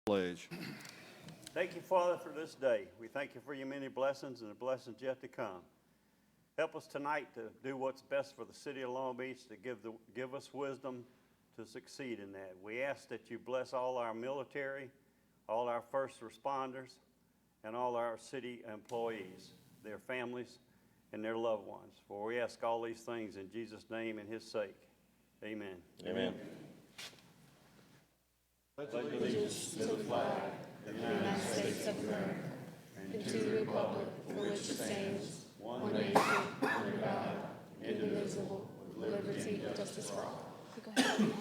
Pledge. Thank you, Father, for this day. We thank you for your many blessings and the blessings yet to come. Help us tonight to do what's best for the city of Long Beach, to give us wisdom to succeed in that. We ask that you bless all our military, all our first responders, and all our city employees, their families, and their loved ones. For we ask all these things in Jesus' name and his sake. Amen. Amen. Allegiance to the flag of the United States of America and to the republic for which it stands, one nation, under God, indivisible, with liberty and justice for all. Go ahead.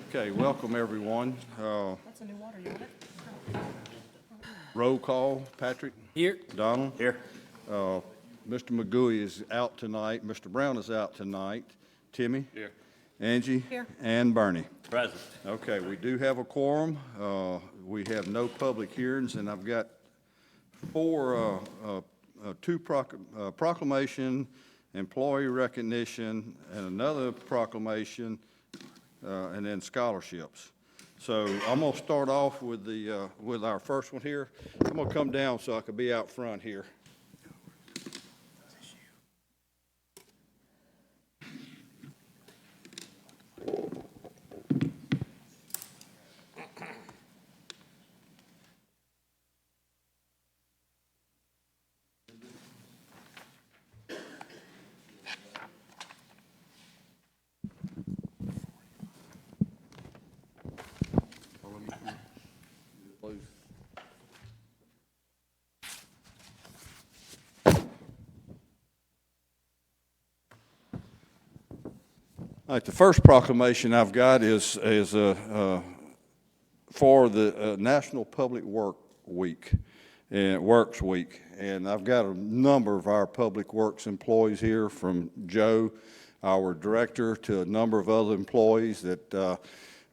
Okay, welcome everyone. That's a new water, you want it? Roll call. Patrick? Here. Donald? Here. Mr. McGooey is out tonight. Mr. Brown is out tonight. Timmy? Here. Angie? Here. And Bernie. Present. Okay, we do have a quorum. We have no public hearings, and I've got two proclamation, employee recognition, and another proclamation, and then scholarships. So I'm going to start off with with our first one here. I'm going to come down so I can be out front here. All right, the first proclamation I've got is for the National Public Works Week, and I've got a number of our Public Works employees here, from Joe, our director, to a number of other employees that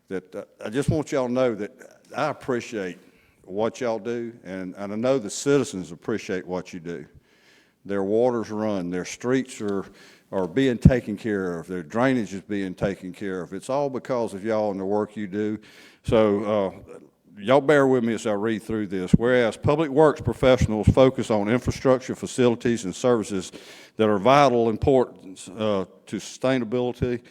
I just want y'all to know that I appreciate what y'all do, and I know the citizens appreciate what you do. Their waters run, their streets are being taken care of, their drainage is being taken care of. It's all because of y'all and the work you do. So y'all bear with me as I read through this. Whereas public works professionals focus on infrastructure, facilities, and services that are vital importance to sustainability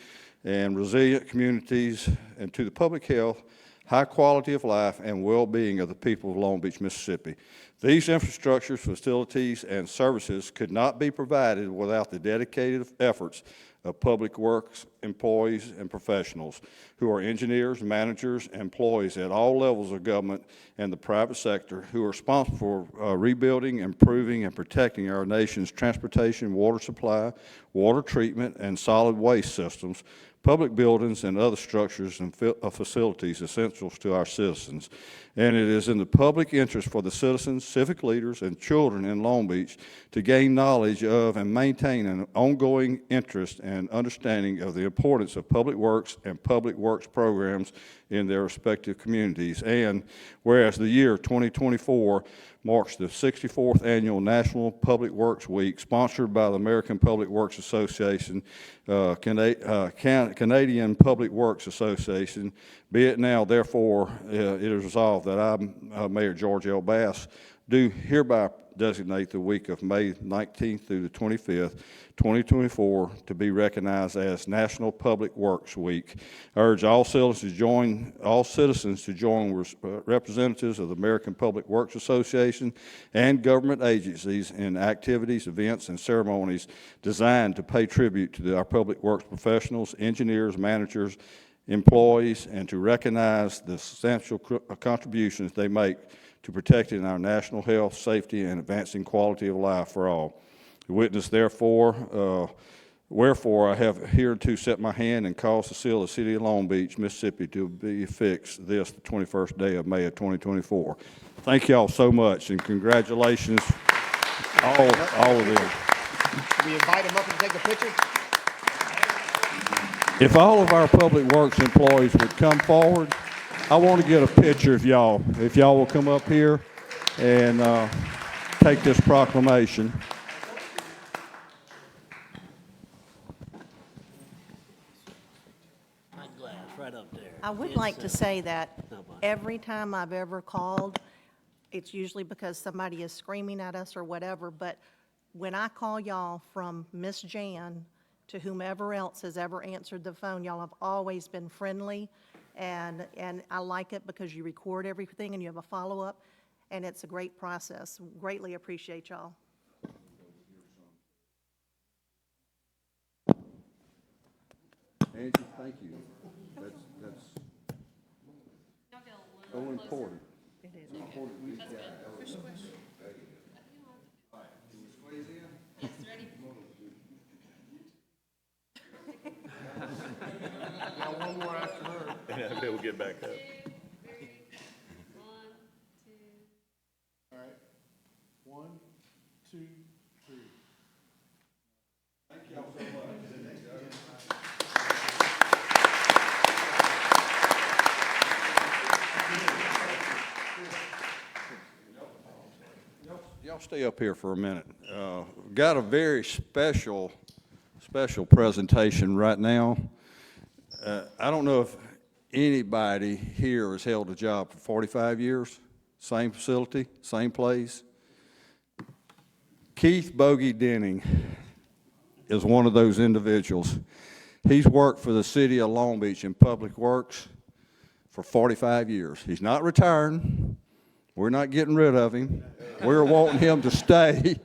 and resilient communities, and to the public health, high quality of life, and well-being of the people of Long Beach, Mississippi. These infrastructures, facilities, and services could not be provided without the dedicated efforts of public works employees and professionals who are engineers, managers, and employees at all levels of government and the private sector, who are responsible for rebuilding, improving, and protecting our nation's transportation, water supply, water treatment, and solid waste systems, public buildings, and other structures and facilities essential to our citizens. And it is in the public interest for the citizens, civic leaders, and children in Long Beach to gain knowledge of and maintain an ongoing interest and understanding of the importance of public works and public works programs in their respective communities. And whereas the year 2024 marks the 64th Annual National Public Works Week, sponsored by the American Public Works Association, Canadian Public Works Association, be it now, therefore, it is resolved that I, Mayor George L. Bass, do hereby designate the week of May 19th through the 25th, 2024, to be recognized as National Public Works Week. I urge all citizens to join with representatives of the American Public Works Association and government agencies in activities, events, and ceremonies designed to pay tribute to our public works professionals, engineers, managers, employees, and to recognize the substantial contributions they make to protecting our national health, safety, and advancing quality of life for all. The witness, therefore, wherefore I have hereto set my hand and caused the seal of the city of Long Beach, Mississippi, to be affixed this, the 21st day of May of 2024. Thank you all so much, and congratulations, all of them. We invite them up and take a picture. If all of our public works employees would come forward, I want to get a picture of y'all. If y'all will come up here and take this proclamation. My glass right up there. I would like to say that every time I've ever called, it's usually because somebody is screaming at us or whatever, but when I call y'all from Miss Jan to whomever else has ever answered the phone, y'all have always been friendly, and I like it because you record everything and you have a follow-up, and it's a great process. Greatly appreciate y'all. Angie, thank you. That's so important. It is. We'll get back up. All right. 1, 2, 3. Y'all stay up here for a minute. Got a very special presentation right now. I don't know if anybody here has held a job for 45 years, same facility, same place. Keith Bogey Denning is one of those individuals. He's worked for the city of Long Beach in Public Works for 45 years. He's not retiring. We're not getting rid of him. We're wanting him to stay,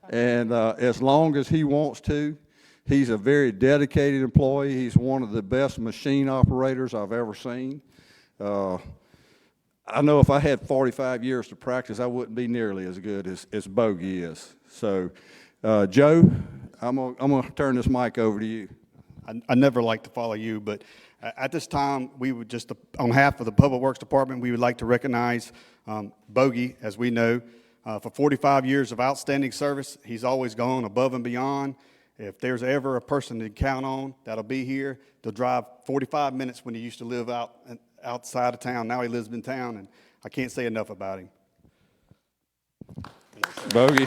and as long as he wants to. He's a very dedicated employee. He's one of the best machine operators I've ever seen. I know if I had 45 years to practice, I wouldn't be nearly as good as Bogey is. So, Joe, I'm gonna turn this mic over to you. I never like to follow you, but at this time, we would just, on behalf of the Public Works Department, we would like to recognize Bogey, as we know, for 45 years of outstanding service. He's always gone above and beyond. If there's ever a person to count on that'll be here, they'll drive 45 minutes when he used to live outside of town. Now he lives in town, and I can't say enough about him. Bogey.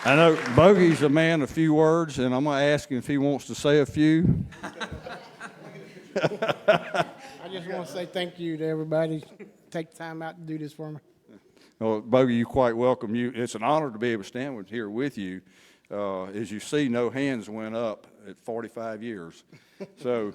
I know Bogey's a man of few words, and I'm going to ask him if he wants to say a few. I just want to say thank you to everybody. Take the time out to do this for me. Well, Bogey, you're quite welcome. It's an honor to be able to stand here with you. As you see, no hands went up at 45 years. So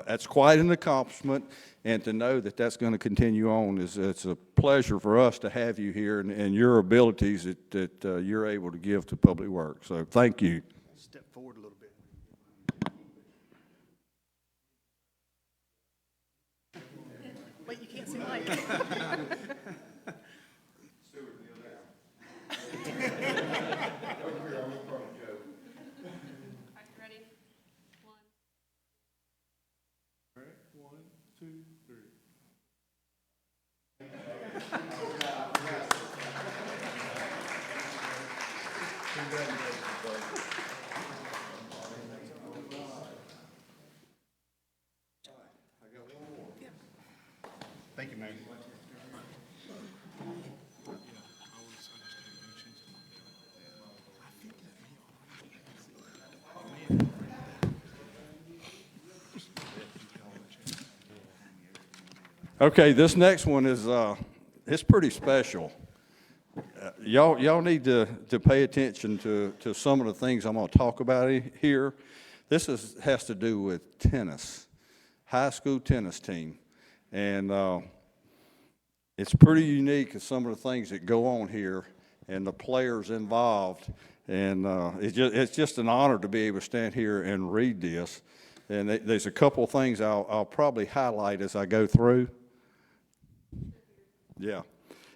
that's quite an accomplishment, and to know that that's going to continue on it's a pleasure for us to have you here and your abilities that you're able to give to Public Works. So thank you. Step forward a little bit. Wait, you can't see Mike. Ready? One. All right. 1, 2, 3. Thank you, Mayor. Okay, this next one is it's pretty special. Y'all need to pay attention to some of the things I'm going to talk about here. This has to do with tennis, high school tennis team, and it's pretty unique. Some of the things that go on here and the players involved, and it's just an honor to be able to stand here and read this. And there's a couple things I'll probably highlight as I go through. Yeah.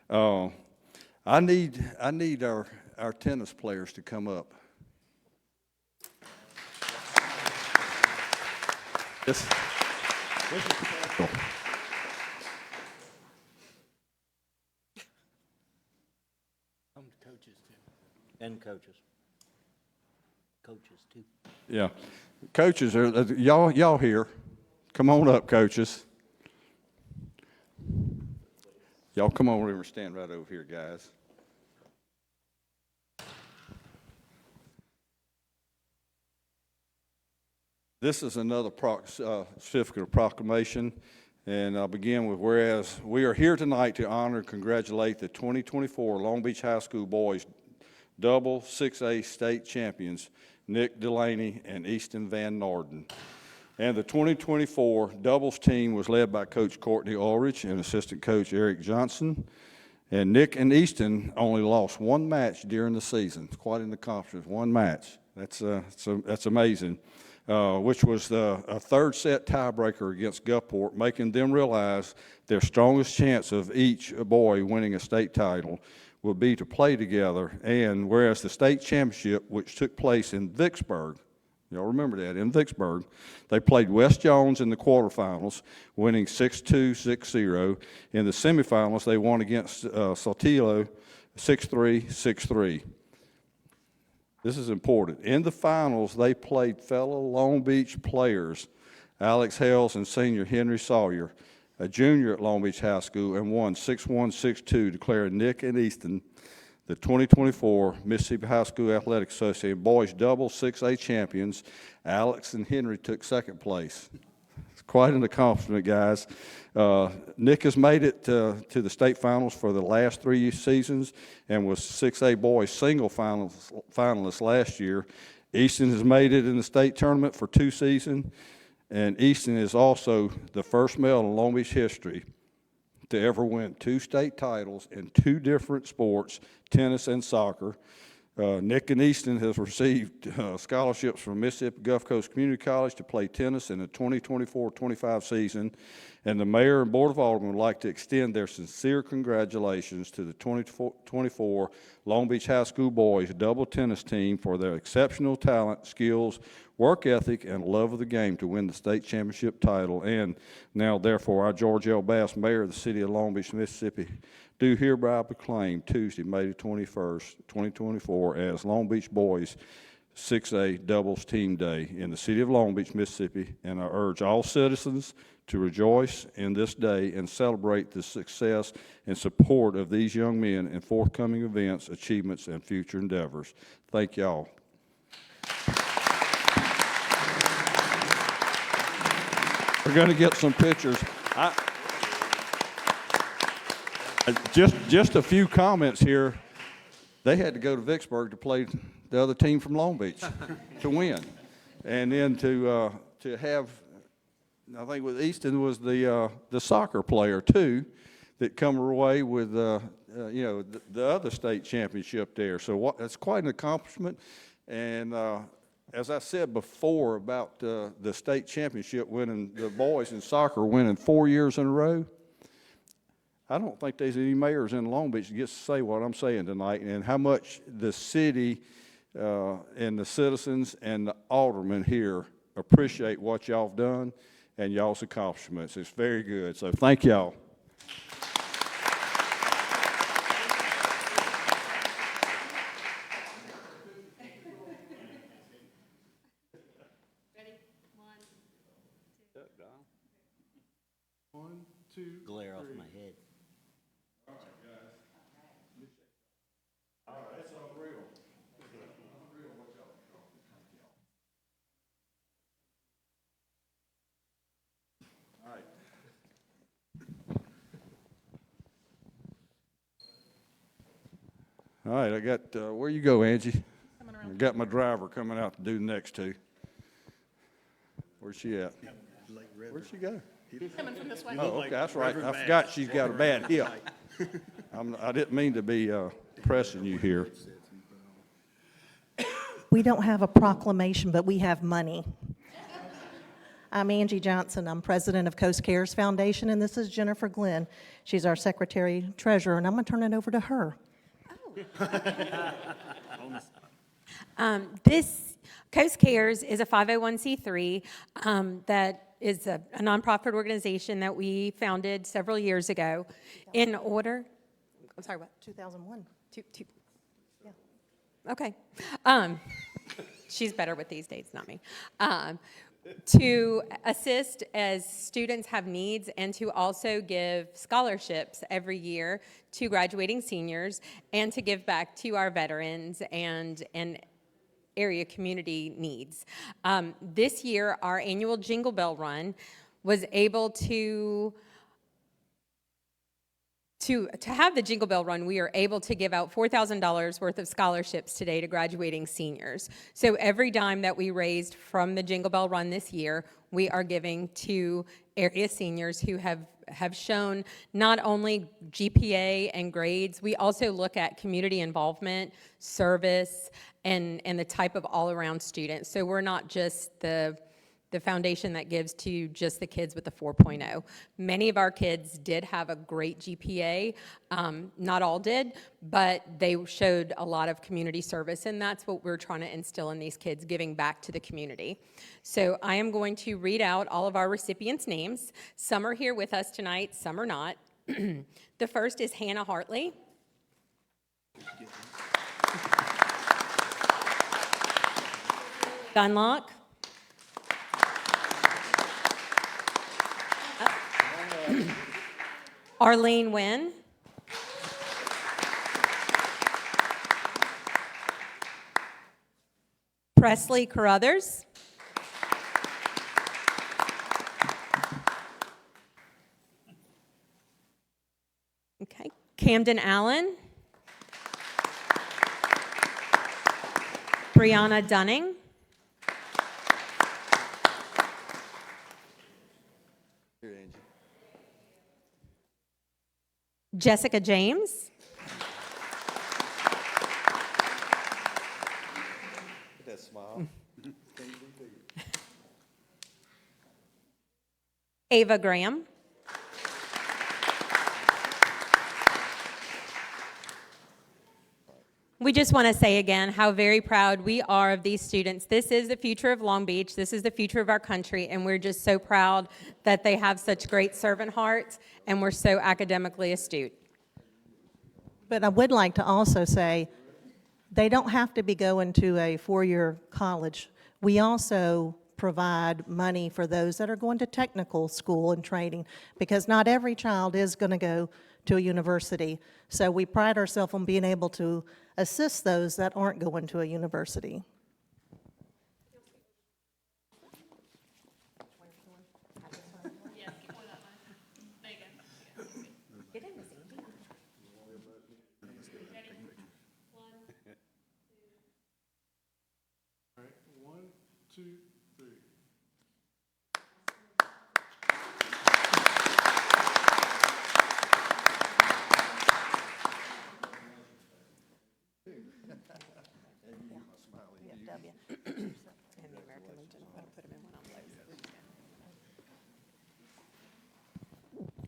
I need our tennis players to come up. This is special. Coaches too. And coaches. Coaches too. Yeah. Coaches, y'all here. Come on up, coaches. Y'all come on over and stand right over here, guys. This is another certificate of proclamation, and I'll begin with whereas we are here tonight to honor and congratulate the 2024 Long Beach High School boys double 6A state champions, Nick Delaney and Easton Van Norden. And the 2024 doubles team was led by Coach Courtney Ulrich and assistant coach Eric Johnson. And Nick and Easton only lost one match during the season. It's quite an accomplishment, one match. That's amazing. Which was a third set tiebreaker against Gulfport, making them realize their strongest chance of each boy winning a state title would be to play together. And whereas the state championship, which took place in Vicksburg, y'all remember that, in Vicksburg, they played West Jones in the quarterfinals, winning 6-2, 6-0. In the semifinals, they won against Saltillo 6-3, 6-3. This is important. In the finals, they played fellow Long Beach players, Alex Hales and senior Henry Sawyer, a junior at Long Beach High School, and won 6-1, 6-2, declaring Nick and Easton the 2024 Mississippi High School Athletic Association boys double 6A champions. Alex and Henry took second place. It's quite an accomplishment, guys. Nick has made it to the state finals for the last 3 seasons and was 6A boys single finalist last year. Easton has made it in the state tournament for 2 seasons, and Easton is also the first male in Long Beach history to ever win 2 state titles in 2 different sports, tennis and soccer. Nick and Easton has received scholarships from Mississippi Gulf Coast Community College to play tennis in the 2024-25 season, and the mayor and board of aldermen would like to extend their sincere congratulations to the 2024 Long Beach High School boys double tennis team for their exceptional talent, skills, work ethic, and love of the game to win the state championship title. And now, therefore, I, George L. Bass, mayor of the city of Long Beach, Mississippi, do hereby proclaim Tuesday, May the 21st, 2024, as Long Beach Boys 6A Doubles Team Day in the city of Long Beach, Mississippi, and I urge all citizens to rejoice in this day and celebrate the success and support of these young men in forthcoming events, achievements, and future endeavors. Thank y'all. We're going to get some pictures. Just a few comments here. They had to go to Vicksburg to play the other team from Long Beach to win, and then to have, I think with Easton was the soccer player too, that come away with the other state championship there. So that's quite an accomplishment, and as I said before about the state championship winning, the boys in soccer winning 4 years in a row. I don't think there's any mayors in Long Beach that gets to say what I'm saying tonight, and how much the city and the citizens and the aldermen here appreciate what y'all have done and y'all's accomplishments. It's very good, so thank y'all. Glare off my head. All right, I got, where you go, Angie? I got my driver coming out to do the next 2. Where's she at? Where'd she go? Coming from this way. Oh, okay, that's right. I forgot she's got a bad hip. I didn't mean to be pressing you here. We don't have a proclamation, but we have money. I'm Angie Johnson. I'm president of Coast Cares Foundation, and this is Jennifer Glenn. She's our secretary treasurer, and I'm going to turn it over to her. This Coast Cares is a 501c3 that is a nonprofit organization that we founded several years ago in order, I'm sorry, what? 2001. Yeah. Okay. She's better with these dates, not me. to assist as students have needs and to also give scholarships every year to graduating seniors and to give back to our veterans and area community needs. This year, our annual Jingle Bell Run was able to have the Jingle Bell Run, we are able to give out $4,000 worth of scholarships today to graduating seniors. So every dime that we raised from the Jingle Bell Run this year, we are giving to area seniors who have shown not only GPA and grades, we also look at community involvement, service, and the type of all-around student. So we're not just the foundation that gives to just the kids with the 4.0. Many of our kids did have a great GPA. Not all did, but they showed a lot of community service, and that's what we're trying to instill in these kids, giving back to the community. So I am going to read out all of our recipients' names. Some are here with us tonight, some are not. The first is Hannah Hartley. Gunlock. Arlene Wynn. Presley Carruthers. Okay. Camden Allen. Brianna Dunning. Jessica James. That smile. Ava Graham. We just want to say again how very proud we are of these students. This is the future of Long Beach. This is the future of our country, and we're just so proud that they have such great servant hearts, and we're so academically astute. But I would like to also say, they don't have to be going to a four-year college. We also provide money for those that are going to technical school and training, because not every child is going to go to a university. So we pride ourselves on being able to assist those that aren't going to a university. One, two, three.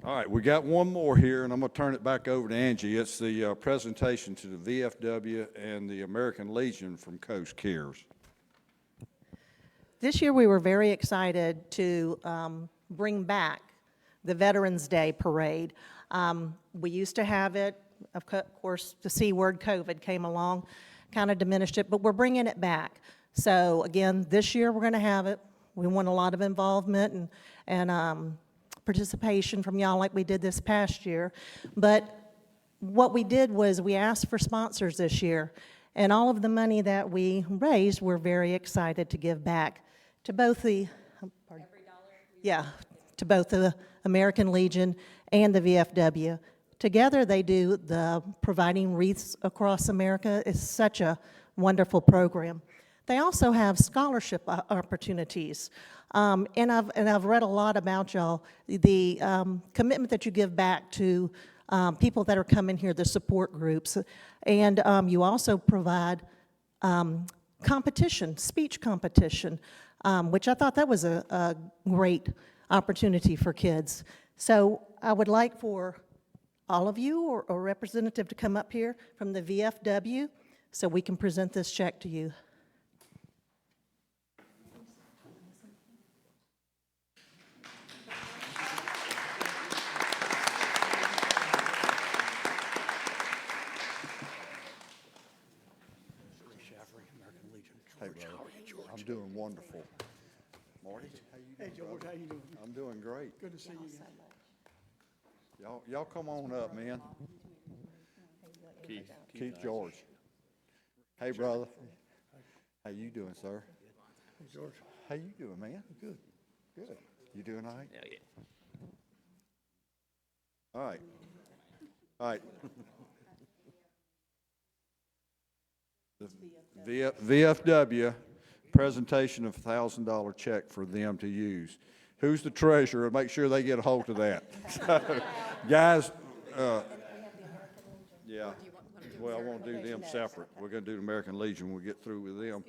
All right, we got one more here, and I'm going to turn it back over to Angie. It's the presentation to the VFW and the American Legion from Coast Cares. This year, we were very excited to bring back the Veterans Day Parade. We used to have it. Of course, the C word, COVID, came along, kind of diminished it, but we're bringing it back. So again, this year, we're going to have it. We want a lot of involvement and participation from y'all like we did this past year. But what we did was we asked for sponsors this year, and all of the money that we raised, we're very excited to give back to both the, to both the American Legion and the VFW. Together they do the providing wreaths across America. It's such a wonderful program. They also have scholarship opportunities. And I've read a lot about y'all, the commitment that you give back to people that are coming here, the support groups. And you also provide competition, speech competition, which I thought that was a great opportunity for kids. So I would like for all of you or a representative to come up here from the VFW so we can present this check to you. Hey, brother, I'm doing wonderful. Marty, how you Hey, doing, George, brother? how you doing? I'm doing great. Good to see you. Y'all come on up, man. Keith George. Hey, brother. How you doing, sir? Hey, George. How you doing, man? Good. Good. You doing all right? Hell yeah. All right. All right. The VFW, presentation of $1,000 check for them to use. Who's the treasurer? Make sure they get a hold of that. So, guys, yeah. Well, I want to do them separate. We're going to do the American Legion when we get through with them.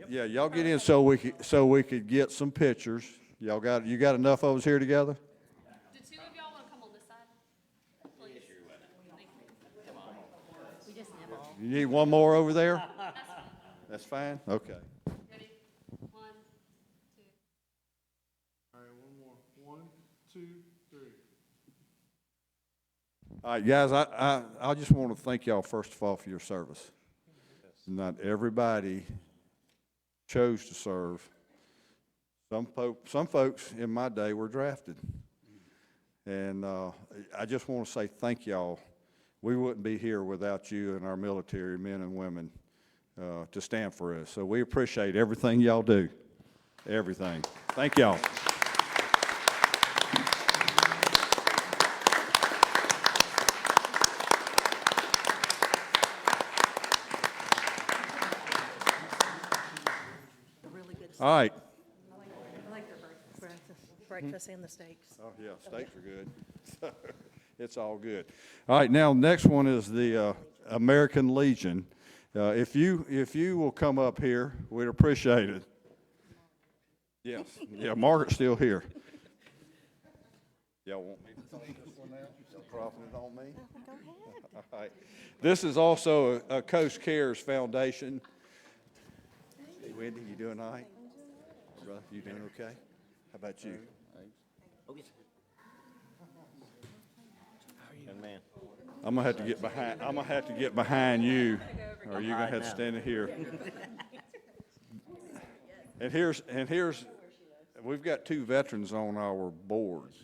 Yeah, y'all get in so we could get some pictures. You got enough of us here together? Do two of y'all want to come on this side? Please. We just nibble. You need one more over there? That's fine? Okay. Ready? 1, 2. All right, one more. 1, 2, 3. All right, guys, I just want to thank y'all first of all for your service. Not everybody chose to serve. Some folks in my day were drafted. And I just want to say thank y'all. We wouldn't be here without you and our military men and women to stand for us. So we appreciate everything y'all do. Everything. Thank y'all. Really good All right. I like their breakfast and the steaks. Oh, yeah, steaks are good. So, it's all good. All right, now, next one is the American Legion. If you will come up here, we'd appreciate it. Yes, yeah, Margaret's still here. Y'all want me to take this one out? Dropping it on me? Go ahead. All right. This is also a Coast Cares Foundation. Hey, Wendy, you doing all right? Brother, you doing okay? How about you? Oh, yeah. Young man. I'm gonna have to get behind you, or you're gonna have to stand here. And here's, we've got two veterans on our boards,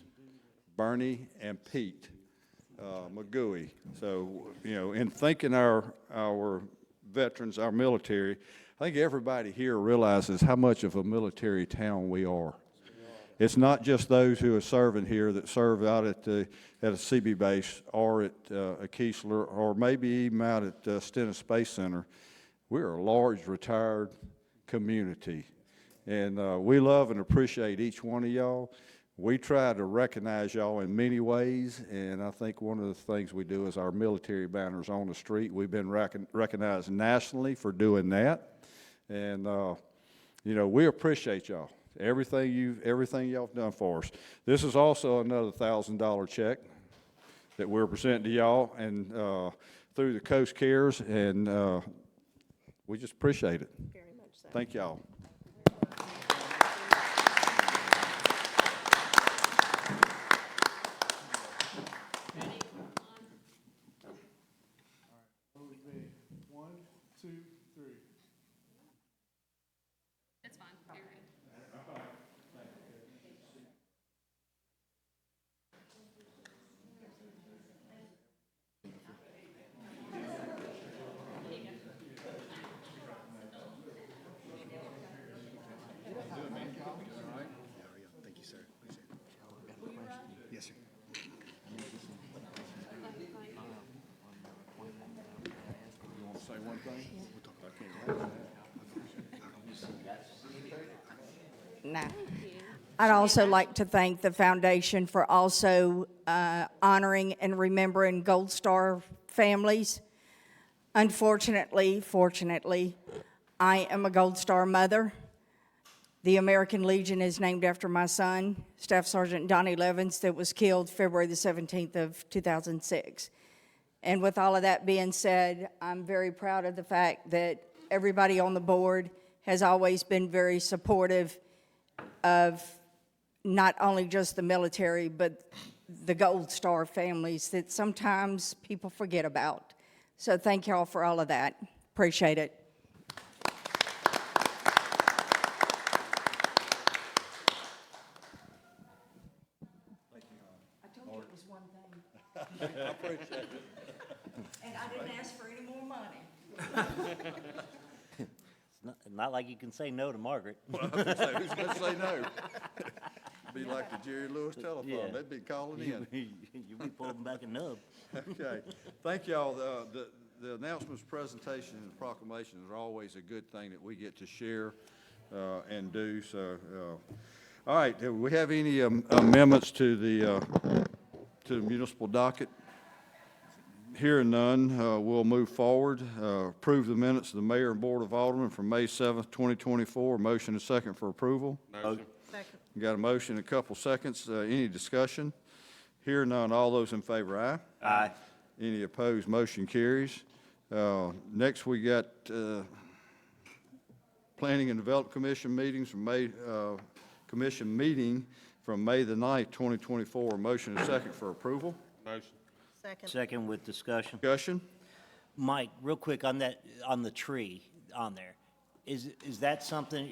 Bernie and Pete McGooey. So, in thanking our veterans, our military, I think everybody here realizes how much of a military town we are. It's not just those who are serving here that serve out at a CB base or at a Keesler or maybe even out at Stennis Space Center. We're a large retired community, and we love and appreciate each one of y'all. We try to recognize y'all in many ways, and I think one of the things we do is our military banners on the street. We've been recognized nationally for doing that, and we appreciate y'all. Everything y'all have done for us. This is also another $1,000 check that we're presenting to y'all, and through the Coast Cares, and we just appreciate it. Very much so. Thank y'all. Ready? 1, 2, 3. It's fine. You're right. Thank you, sir. Appreciate it. Yes, sir. You want to say one thing? No. I'd also like to thank the foundation for also honoring and remembering Gold Star families. Unfortunately, fortunately, I am a Gold Star mother. The American Legion is named after my son, Staff Sergeant Donnie Levins, that was killed February the 17th of 2006. And with all of that being said, I'm very proud of the fact that everybody on the board has always been very supportive of not only just the military, but the Gold Star families that sometimes people forget about. So thank y'all for all of that. Appreciate it. Not like you can say no to Margaret. Well, I was gonna say, who's gonna say no? Be like the Jerry Lewis telephone, Yeah. they'd be calling in. You'll be pulling back a nub. Okay, thank y'all. The announcements, presentations, and proclamations are always a good thing that we get to share and do, so. All right, do we have any amendments to the municipal docket? Hearing none, we'll move forward. Approve the minutes of the Mayor and Board of Aldermen from May 7th, 2024. Motion and second for approval. Second. Got a motion, a couple seconds. Any discussion? Hearing none, all those in favor, aye? Aye. Any opposed, motion carries. Next, we got Planning and Development Commission meetings from Commission meeting from May the 9th, 2024. Motion and second for approval. Second. Second with discussion. Discussion? Mike, real quick on that, on the tree on there, is that something,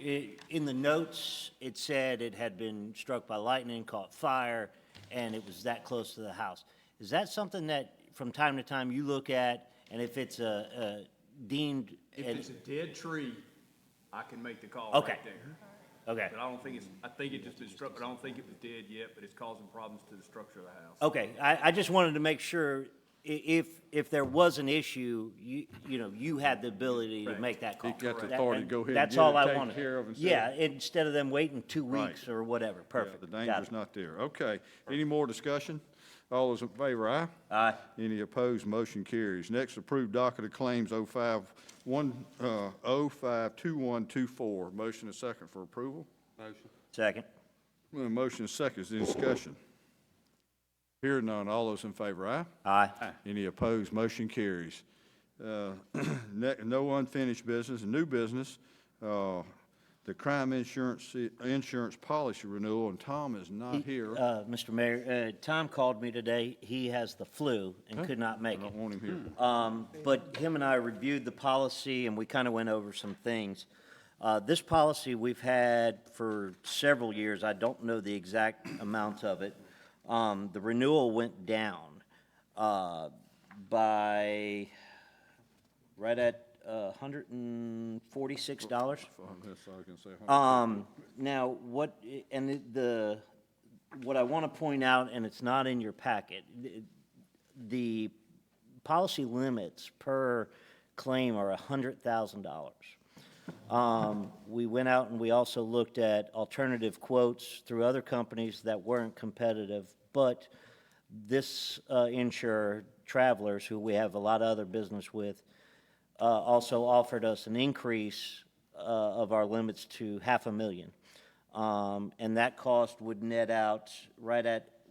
in the notes, it said it had been struck by lightning, caught fire, and it was that close to the house. Is that something that from time to time you look at, and if it's a deemed? If it's a dead tree, I can make the call Okay. right there. Okay, But I don't think I think it just been struck, but I don't think it was dead yet, but it's causing problems to the structure of the house. okay, I just wanted to make sure, if there was an issue, you had the ability to Correct. make that call. He got the That- authority to go ahead and That's get all it I taken wanted. care of instead Yeah, of- instead of them waiting 2 Right. weeks or whatever, perfect. The Got danger's it. not there. Okay. Any more discussion? All those in favor, aye? Aye. Any opposed, motion carries. Next, approved docket of claims 052124. Motion is second for approval. Second. Motion is second. Is there any discussion? Hearing none. All those in favor, aye? Aye. Any opposed, motion carries. No unfinished business. New business, the crime insurance policy renewal, and Tom is not here. Mr. Mayor, Tom called me today. He has the flu and could not I make it. don't want him here. But him and I reviewed the policy, and we kind of went over some things. This policy we've had for several years. I don't know the exact amount of it. The renewal went down by right at $146. That's all I can say. Now, what I want to point out, and it's not in your packet, the policy limits per claim are $100,000. We went out and we also looked at alternative quotes through other companies that weren't competitive, but this insurer, Travelers, who we have a lot of other business with, also offered us an increase of our limits to $500,000. And that cost would net out right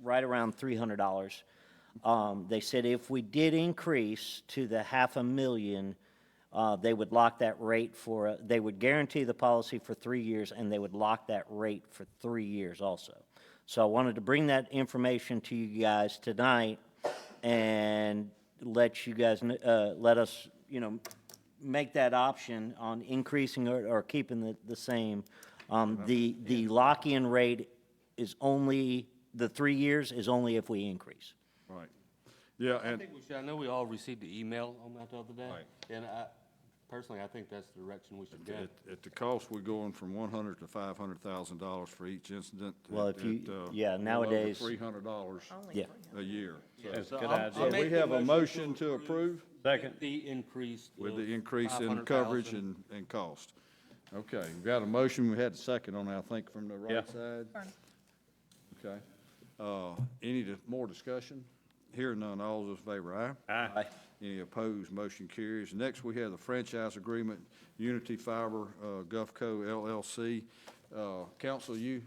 around $300. They said if we did increase to the $500,000, they would lock that rate they would guarantee the policy for 3 years, and they would lock that rate for 3 years also. So I wanted to bring that information to you guys tonight and let you guys, let us, make that option on increasing or keeping the same. The lock-in rate is only, the 3 years is only if we increase. Right. Yeah, I and, think we should, I know we all received the email on that the other day. Right. And personally, I think that's the direction we should go. at the cost, we're going from $100,000 to $500,000 for each incident. Well, if you- yeah, nowadays- $300 Yeah. a year. That's a So good I'll idea. So we make the have a motion to approve approve Second. The increase. with of the increase in 500,000. coverage and cost. Okay, we've got a motion. We had a second on that, I think, from the Yeah. right side. Okay. Any more discussion? Hearing none, all those in favor, aye? Aye. Any opposed, motion carries. Next, we have the franchise agreement, Unity Fiber, Gulfco LLC. Counsel, you?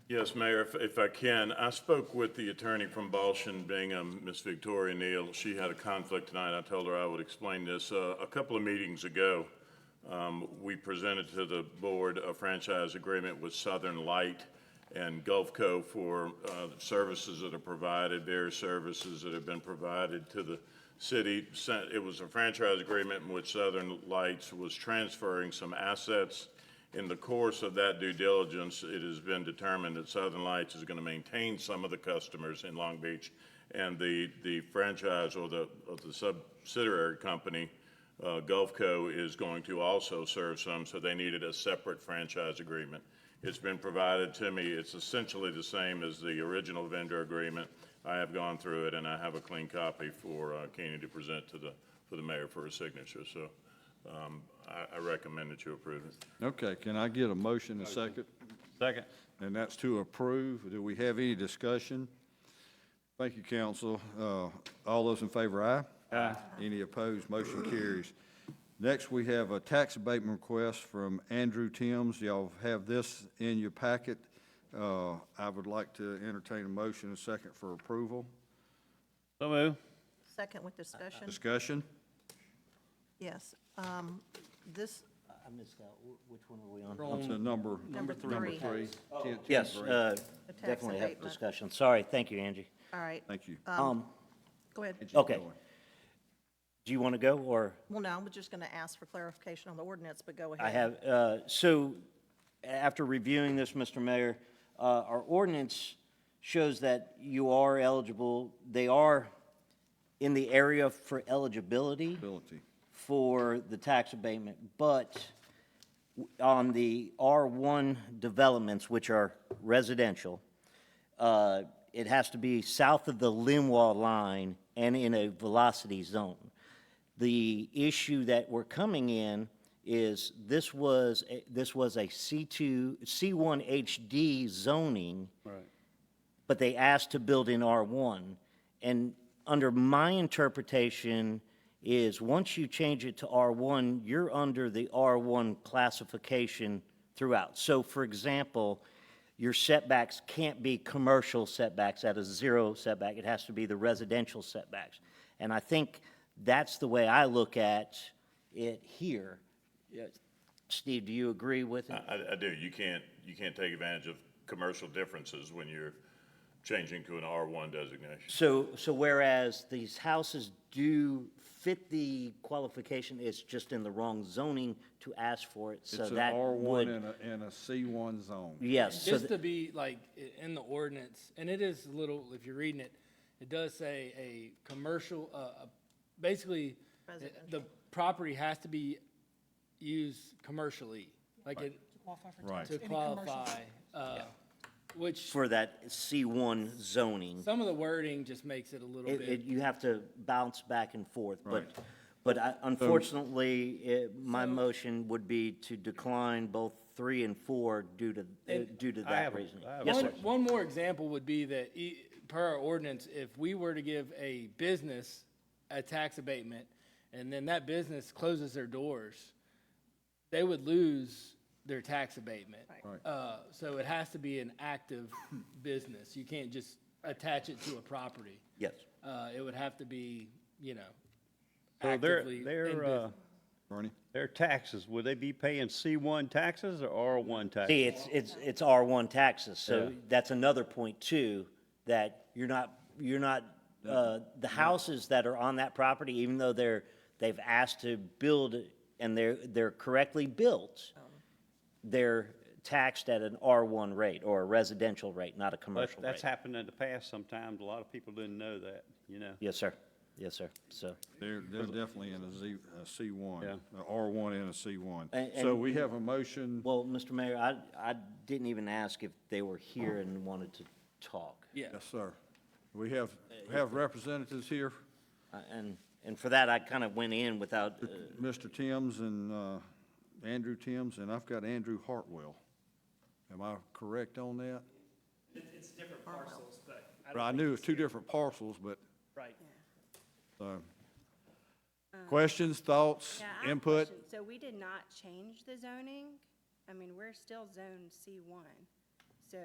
Yes, Mayor, if I can, I spoke with the attorney from Balshan, being Miss Victoria Neal. She had a conflict tonight. I told her I would explain this. A couple of meetings ago, we presented to the board a franchise agreement with Southern Light and Gulfco for services that are provided, various services that have been provided to the city. It was a franchise agreement in which Southern Lights was transferring some assets. In the course of that due diligence, it has been determined that Southern Lights is going to maintain some of the customers in Long Beach, and the franchise or the subsidiary company Gulfco is going to also serve some, so they needed a separate franchise agreement. It's been provided to me. It's essentially the same as the original vendor agreement. I have gone through it, and I have a clean copy for Keeney to present to the mayor for his signature. So I recommend that you approve it. Okay, can I get a motion and a second? Second. And that's to approve. Do we have any discussion? Thank you, council. All those in favor, aye? Aye. Any opposed? Motion carries. Next, we have a tax abatement request from Andrew Timms. Y'all have this in your packet. I would like to entertain a motion and a second for approval. So move. Second with discussion? Discussion? Yes. This, I missed out. Which one are we on? Up to number three. three. 10, Yes, 10, definitely have abatement. discussion. Sorry, thank you, Angie. all right. Thank you. Go ahead. Okay. Do you want to go, or? Well, no, we're just going to ask for clarification on the ordinance, but go ahead. I have, so, after reviewing this, Mr. Mayor, our ordinance shows that you are eligible, they are in the area for eligibility Ability. for the tax abatement, but on the R1 developments, which are residential, it has to be south of the Linwall line and in a velocity zone. The issue that we're coming in is this was a C1 HD zoning. Right. But they asked to build in R1. And under my interpretation is once you change it to R1, you're under the R1 classification throughout. So for example, your setbacks can't be commercial setbacks at a 0 setback. It has to be the residential setbacks. And I think that's the way I look at it here. Steve, do you agree with it? I do. You can't take advantage of commercial differences when you're changing to an R1 designation. So whereas these houses do fit the qualification, it's just in the wrong zoning to ask for it, so It's an that R1 would. and a C1 zone. Yes, so Just to be like in the ordinance, and it is a little, if you're reading it, it does say a commercial, basically, the property has to be used commercially, like it. Right. To qualify, which, for that C1 zoning. some of the wording just makes it a little bit. You have to bounce back and forth, Right. but unfortunately, my motion would be to decline both 3 and 4 due to that reasoning. Yes, sir. One more example would be that, per our ordinance, if we were to give a business a tax abatement, and then that business closes their doors, they would lose their tax abatement. Right. So it has to be an active business. You can't just attach it to a property. Yes. It would have to be, So actively in business. Bernie? their taxes, would they be paying C1 taxes or R1 taxes? See, it's R1 taxes, so that's another point too, that you're not, the houses that are on that property, even though they've asked to build and they're correctly built, they're taxed at an R1 rate or a residential rate, not a commercial rate. That's happened in the past sometimes. A lot of people didn't know that, Yes, sir. Yes, sir. So, They're definitely in a C1, Yeah. a R1 and a C1. And- So we have a motion, well, Mr. Mayor, I didn't even ask if they were here and wanted to talk. Yeah. yes, sir. We have representatives here, And for that, I kind of went in without, Mr. Timms and Andrew Timms, and I've got Andrew Hartwell. Am I correct on that? It's different parcels, but I But don't I think knew it was it's two here. different parcels, but, Right. questions, thoughts, Yeah, I have a input? question. So we did not change the zoning? I mean, we're still zoned C1. So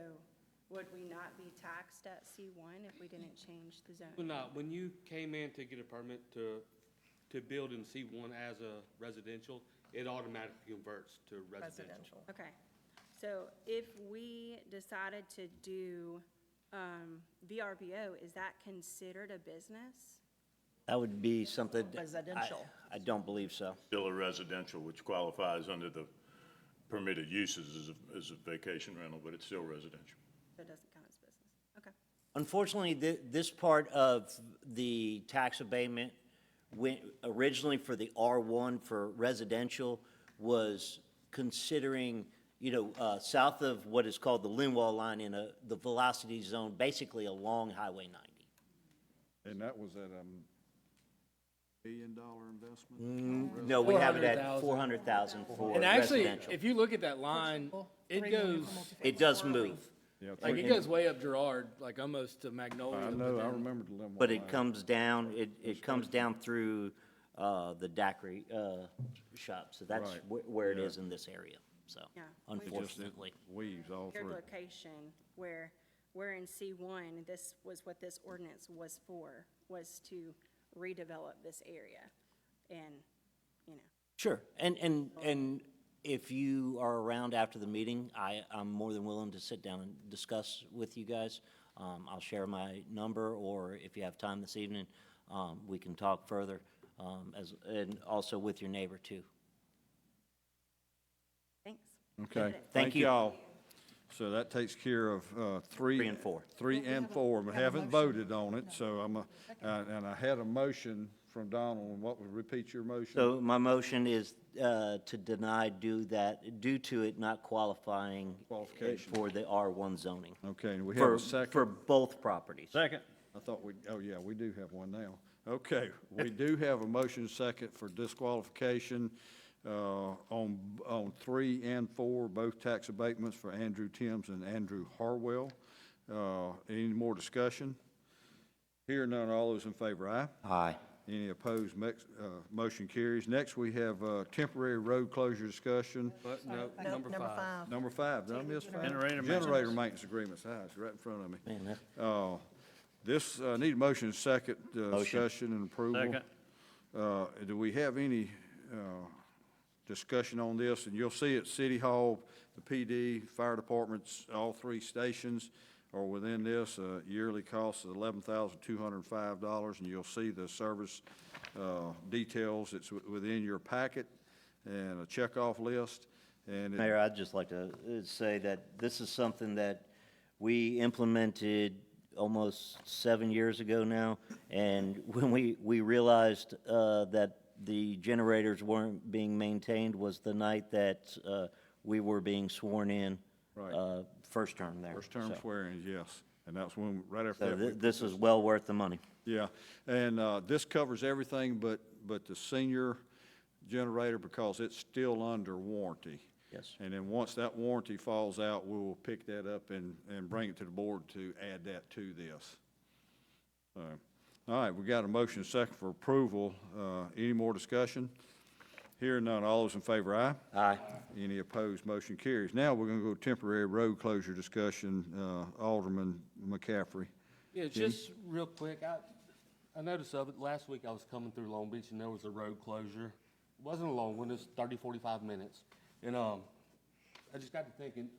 would we not be taxed at C1 if we didn't change the Well, zoning? no, when you came in to get a permit to build in C1 as a residential, it automatically converts to residential. Okay. So if we decided to do VRBO, is that considered a business? that would be something. Residential. I don't believe so. Still a residential, which qualifies under the permitted uses as a vacation rental, but it's still residential. So it doesn't count as business? Okay. Unfortunately, this part of the tax abatement when, originally for the R1 for residential, was considering, south of what is called the Linwall line in the velocity zone, basically along Highway 90. And that was at $1 billion investment? No, we have it at 400,000. 400,000 for And actually, residential. if you look at that line, it goes, It does move, Yeah, like, it goes way up Gerard, like almost to Magnolia. I but know, I then- remember the Limbo but it line. comes down, it comes down through the daiquiri shop. So that's Right. where it Yeah. is in this area, so, Yeah. unfortunately. Weaves all Your through. location, where we're in C1, this was what this ordinance was for, was to redevelop this area. And, Sure, and if you are around after the meeting, I'm more than willing to sit down and discuss with you guys. I'll share my number, or if you have time this evening, we can talk further, and also with your neighbor too. thanks. Okay, Thank thank you. y'all. So that takes care of 3 and 4. 3 and 4. We haven't voted on it, so and I had a motion from Donald. What would repeat your motion? So my motion is to deny due to it not qualifying Qualification. for the R1 zoning. Okay, and we have a For second. both properties. Second. I thought yeah, we do have one now. Okay, we do have a motion second for disqualification on 3 and 4, both tax abatements for Andrew Timms and Andrew Harwell. Any more discussion? Hearing none, all those in favor, aye? Aye. Any opposed, motion carries. Next, we have temporary road closure discussion. But no, No, number 5. Number 5, did I miss 5? Generator maintenance. Generator maintenance agreements, it's right in front of me. Man, that- This, need a motion second, discussion and approval. Second. Do we have any discussion on this? And you'll see at City Hall, the PD, fire departments, all 3 stations are within this, yearly cost of $11,205, and you'll see the service details. It's within your packet and a checkoff list. And it- Mayor, I'd just like to say that this is something that we implemented almost 7 years ago now, and when we realized that the generators weren't being maintained was the night that we were being sworn in, Right. first term there. First term So- swearing, yes. And that's when, right after So that. we this is well worth the money. Yeah, and this covers everything but the senior generator because it's still under warranty. Yes. And then once that warranty falls out, we will pick that up and bring it to the board to add that to this. So, all right, we got a motion second for approval. Any more discussion? Hearing none, all those in favor, aye? Aye. Any opposed, motion carries. Now, we're gonna go temporary road closure discussion, Alderman McCaffrey. Yeah, just real quick, I noticed of it, last week I was coming through Long Beach and there was a road closure. It wasn't a long one, it was 30, 45 minutes. And, I just got to thinking,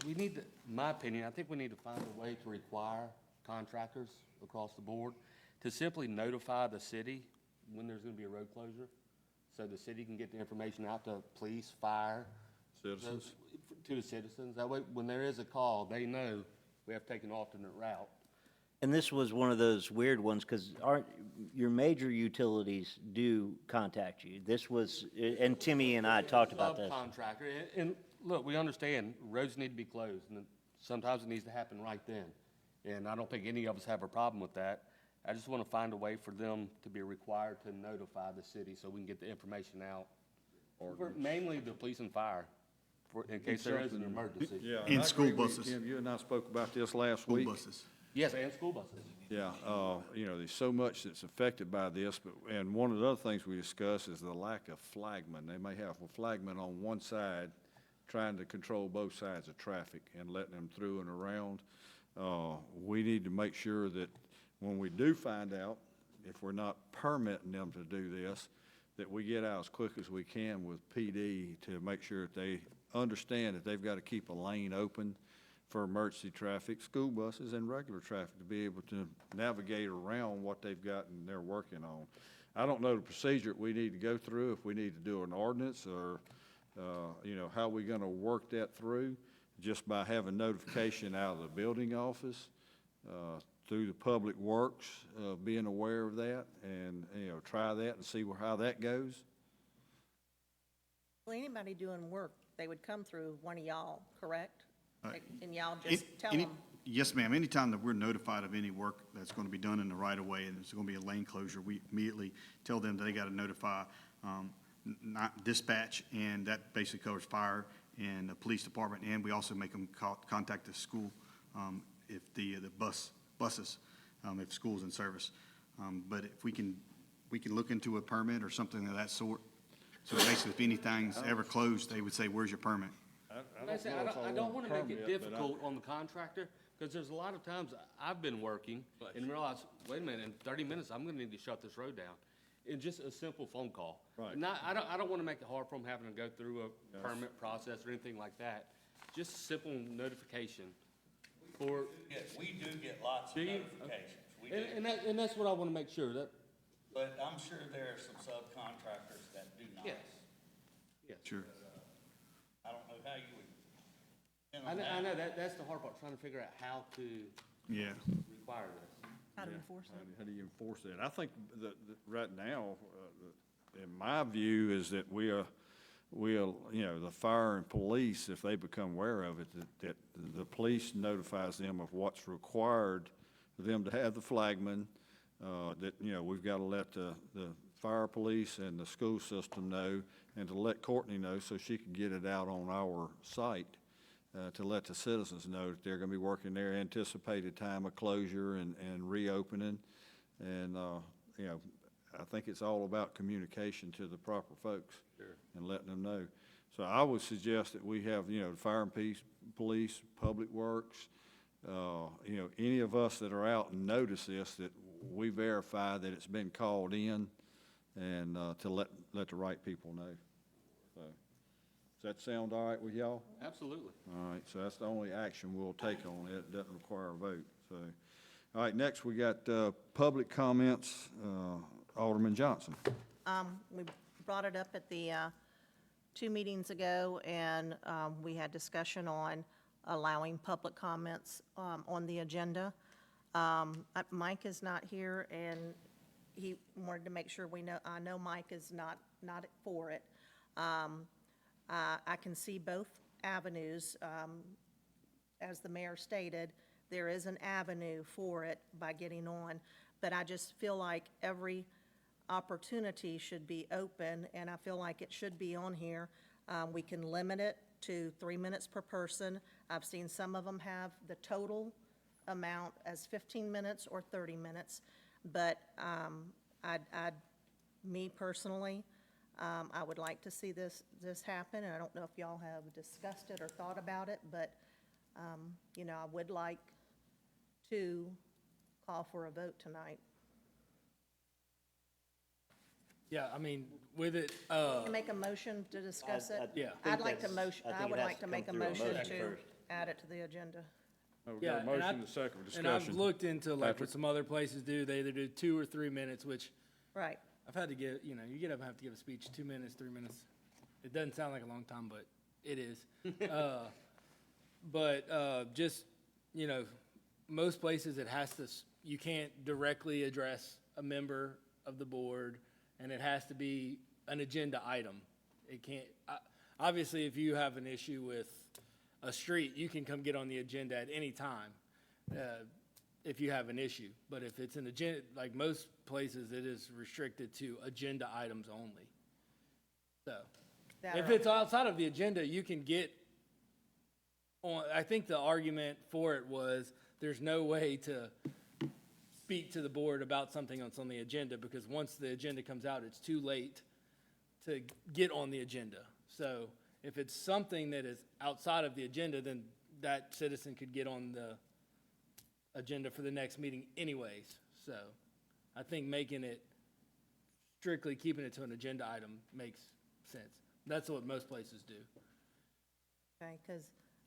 we need to, in my opinion, I think we need to find a way to require contractors across the board to simply notify the city when there's gonna be a road closure, so the city can get the information out to police, fire. Citizens. To the citizens. That way, when there is a call, they know we have to take an alternate route. And this was one of those weird ones, because your major utilities do contact you. This was, and Timmy and I talked about this. Subcontractor, and look, we understand roads need to be closed, and sometimes it needs to happen right then. And I don't think any of us have a problem with that. I just want to find a way for them to be required to notify the city so we can get the information out. Mainly the police and fire, in case there is an emergency. Yeah. And I school agree with you, buses. Tim. You and I spoke about this last School week. buses. Yes, and school buses. Yeah, there's so much that's affected by this, and one of the other things we discussed is the lack of flagmen. They may have a flagman on one side trying to control both sides of traffic and letting them through and around. We need to make sure that when we do find out, if we're not permitting them to do this, that we get out as quick as we can with PD to make sure that they understand that they've got to keep a lane open for emergency traffic, school buses, and regular traffic to be able to navigate around what they've got and they're working on. I don't know the procedure we need to go through, if we need to do an ordinance or, how we're going to work that through, just by having notification out of the building office through the Public Works, being aware of that and, try that and see how that goes. Well, anybody doing work, they would come through one of y'all, correct? Right. And y'all just tell Any- them. Yes, ma'am. Anytime that we're notified of any work that's going to be done in the right of way and it's going to be a lane closure, we immediately tell them that they got to notify not dispatch, and that basically covers fire and the police department, and we also make them contact the school if the buses, if school's in service. But if we can look into a permit or something of that sort. So basically, if anything's ever closed, they would say, "Where's your permit?" I don't want to make it difficult on the contractor, because there's a lot of times I've been working and realize, wait a minute, in 30 minutes, I'm going to need to shut this road down. In just a simple phone call. Right. I don't want to make it hard for them having to go through a permit process or anything like that. Just simple notification for. We do get lots of Do you? notifications. We do. And that's what I want to make sure that. But I'm sure there are some subcontractors that do not. Yes. Yes. Sure. I don't know how you would. I know that's the hard part, trying to figure out how to Yeah. require this. How to enforce it? How do you enforce that? I think that right now, in my view, is that we'll, the fire and police, if they become aware of it, that the police notifies them of what's required for them to have the flagman, that, we've got to let the fire police and the school system know, and to let Courtney know so she can get it out on our site. To let the citizens know that they're going to be working their anticipated time of closure and reopening. And, I think it's all about communication to the proper folks. Sure. And letting them know. So I would suggest that we have, fire and police, public works, any of us that are out and notice this, that we verify that it's been called in and to let the right people know. So. Does that sound all right with y'all? Absolutely. All right, so that's the only action we'll take on it. It doesn't require a vote, so. All right, next we got public comments. Alderman Johnson. We brought it up at the 2 meetings ago, and we had discussion on allowing public comments on the agenda. Mike is not here, and he wanted to make sure I know Mike is not for it. I can see both avenues. As the mayor stated, there is an avenue for it by getting on, but I just feel like every opportunity should be open, and I feel like it should be on here. We can limit it to 3 minutes per person. I've seen some of them have the total amount as 15 minutes or 30 minutes, but me personally, I would like to see this happen, and I don't know if y'all have discussed it or thought about it, but, I would like to call for a vote tonight. Yeah, I mean, with it, Make a motion to discuss it? Yeah. I'd like to I think I would it has like to to make a come through a motion motion to first. add it to the agenda. We've yeah, got a and motion I- and a second for and I've discussion. looked into like Patrick? what some other places do. They either do 2 or 3 minutes, which Right. I've had to give, you get up and have to give a speech 2 minutes, 3 minutes. It doesn't sound like a long time, but it is. Just, most places it has to, you can't directly address a member of the board, and it has to be an agenda item. It can't, obviously, if you have an issue with a street, you can come get on the agenda at any time, if you have an issue. But if it's an agenda, like most places, it is restricted to agenda items only. So, if it's outside of the agenda, you can get on, I think the argument for it was, there's no way to speak to the board about something that's on the agenda, because once the agenda comes out, it's too late to get on the agenda. So if it's something that is outside of the agenda, then that citizen could get on the agenda for the next meeting anyways. So I think making it, strictly keeping it to an agenda item makes sense. That's what most places do. Okay, because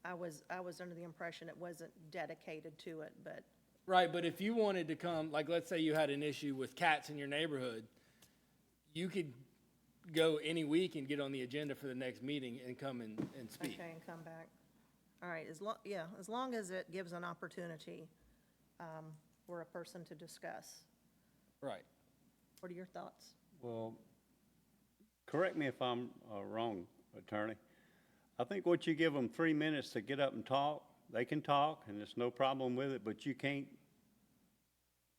I was under the impression it wasn't dedicated to it, but, Right, but if you wanted to come, like, let's say you had an issue with cats in your neighborhood, you could go any week and get on the agenda for the next meeting and come and speak. okay, and come back. All right, as long as it gives an opportunity, for a person to discuss. Right. What are your thoughts? Well, correct me if I'm wrong, Attorney. I think what you give them 3 minutes to get up and talk, they can talk, and there's no problem with it, but you can't,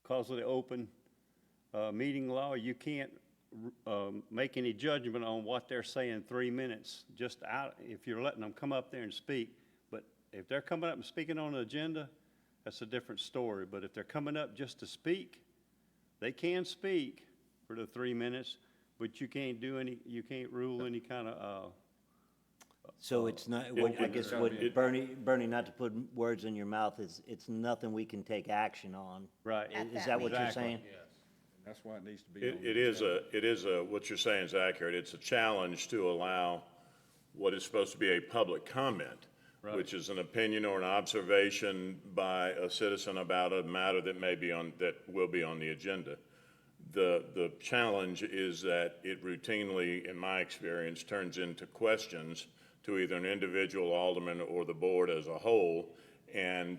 because of the open meeting law, you can't make any judgment on what they're saying 3 minutes, just out, if you're letting them come up there and speak. But if they're coming up and speaking on an agenda, that's a different story. But if they're coming up just to speak, they can speak for the 3 minutes, but you can't rule any kind of, So it's not, I guess what Bernie, not to put words in your mouth, it's nothing we can take action on. right. Is that what you're saying? That's why it needs to be on the It is what you're saying is accurate. It's a challenge to allow what is supposed to be a public comment, which is an opinion or an observation by a citizen about a matter that will be on the agenda. The challenge is that it routinely, in my experience, turns into questions to either an individual alderman or the board as a whole, and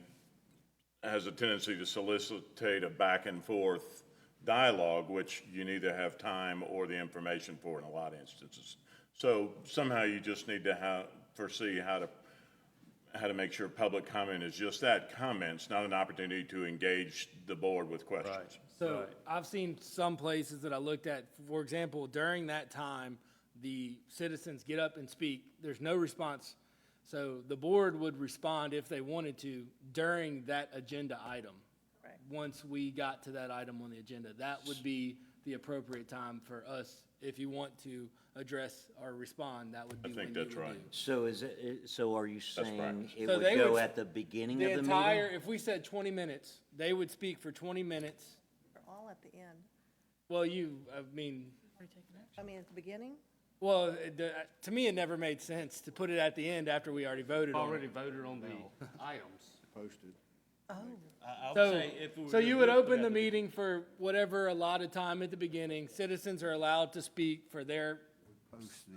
has a tendency to solicitate a back and forth dialogue, which you neither have time or the information for in a lot of instances. So somehow you just need to foresee how to make sure public comment is just that, comments, not an opportunity to engage the board with questions. So I've seen some places that I looked at, for example, during that time, the citizens get up and speak. There's no response. So the board would respond if they wanted to during that agenda item. Right. Once we got to that item on the agenda, that would be the appropriate time for us. If you want to address or respond, that would be when you would do. I think that's right. So are you saying practice. it So would they go would- at the beginning The of the entire, meeting? if we said 20 minutes, they would speak for 20 minutes. They're all at the end. Well, I mean, at the beginning? well, to me, it never made sense to put it at the end after we already voted on Already it. voted on the items. posted. Oh. I would So, say if we were so gonna you do would it, open put the it meeting for whatever allotted time at the beginning. Citizens are allowed to speak for their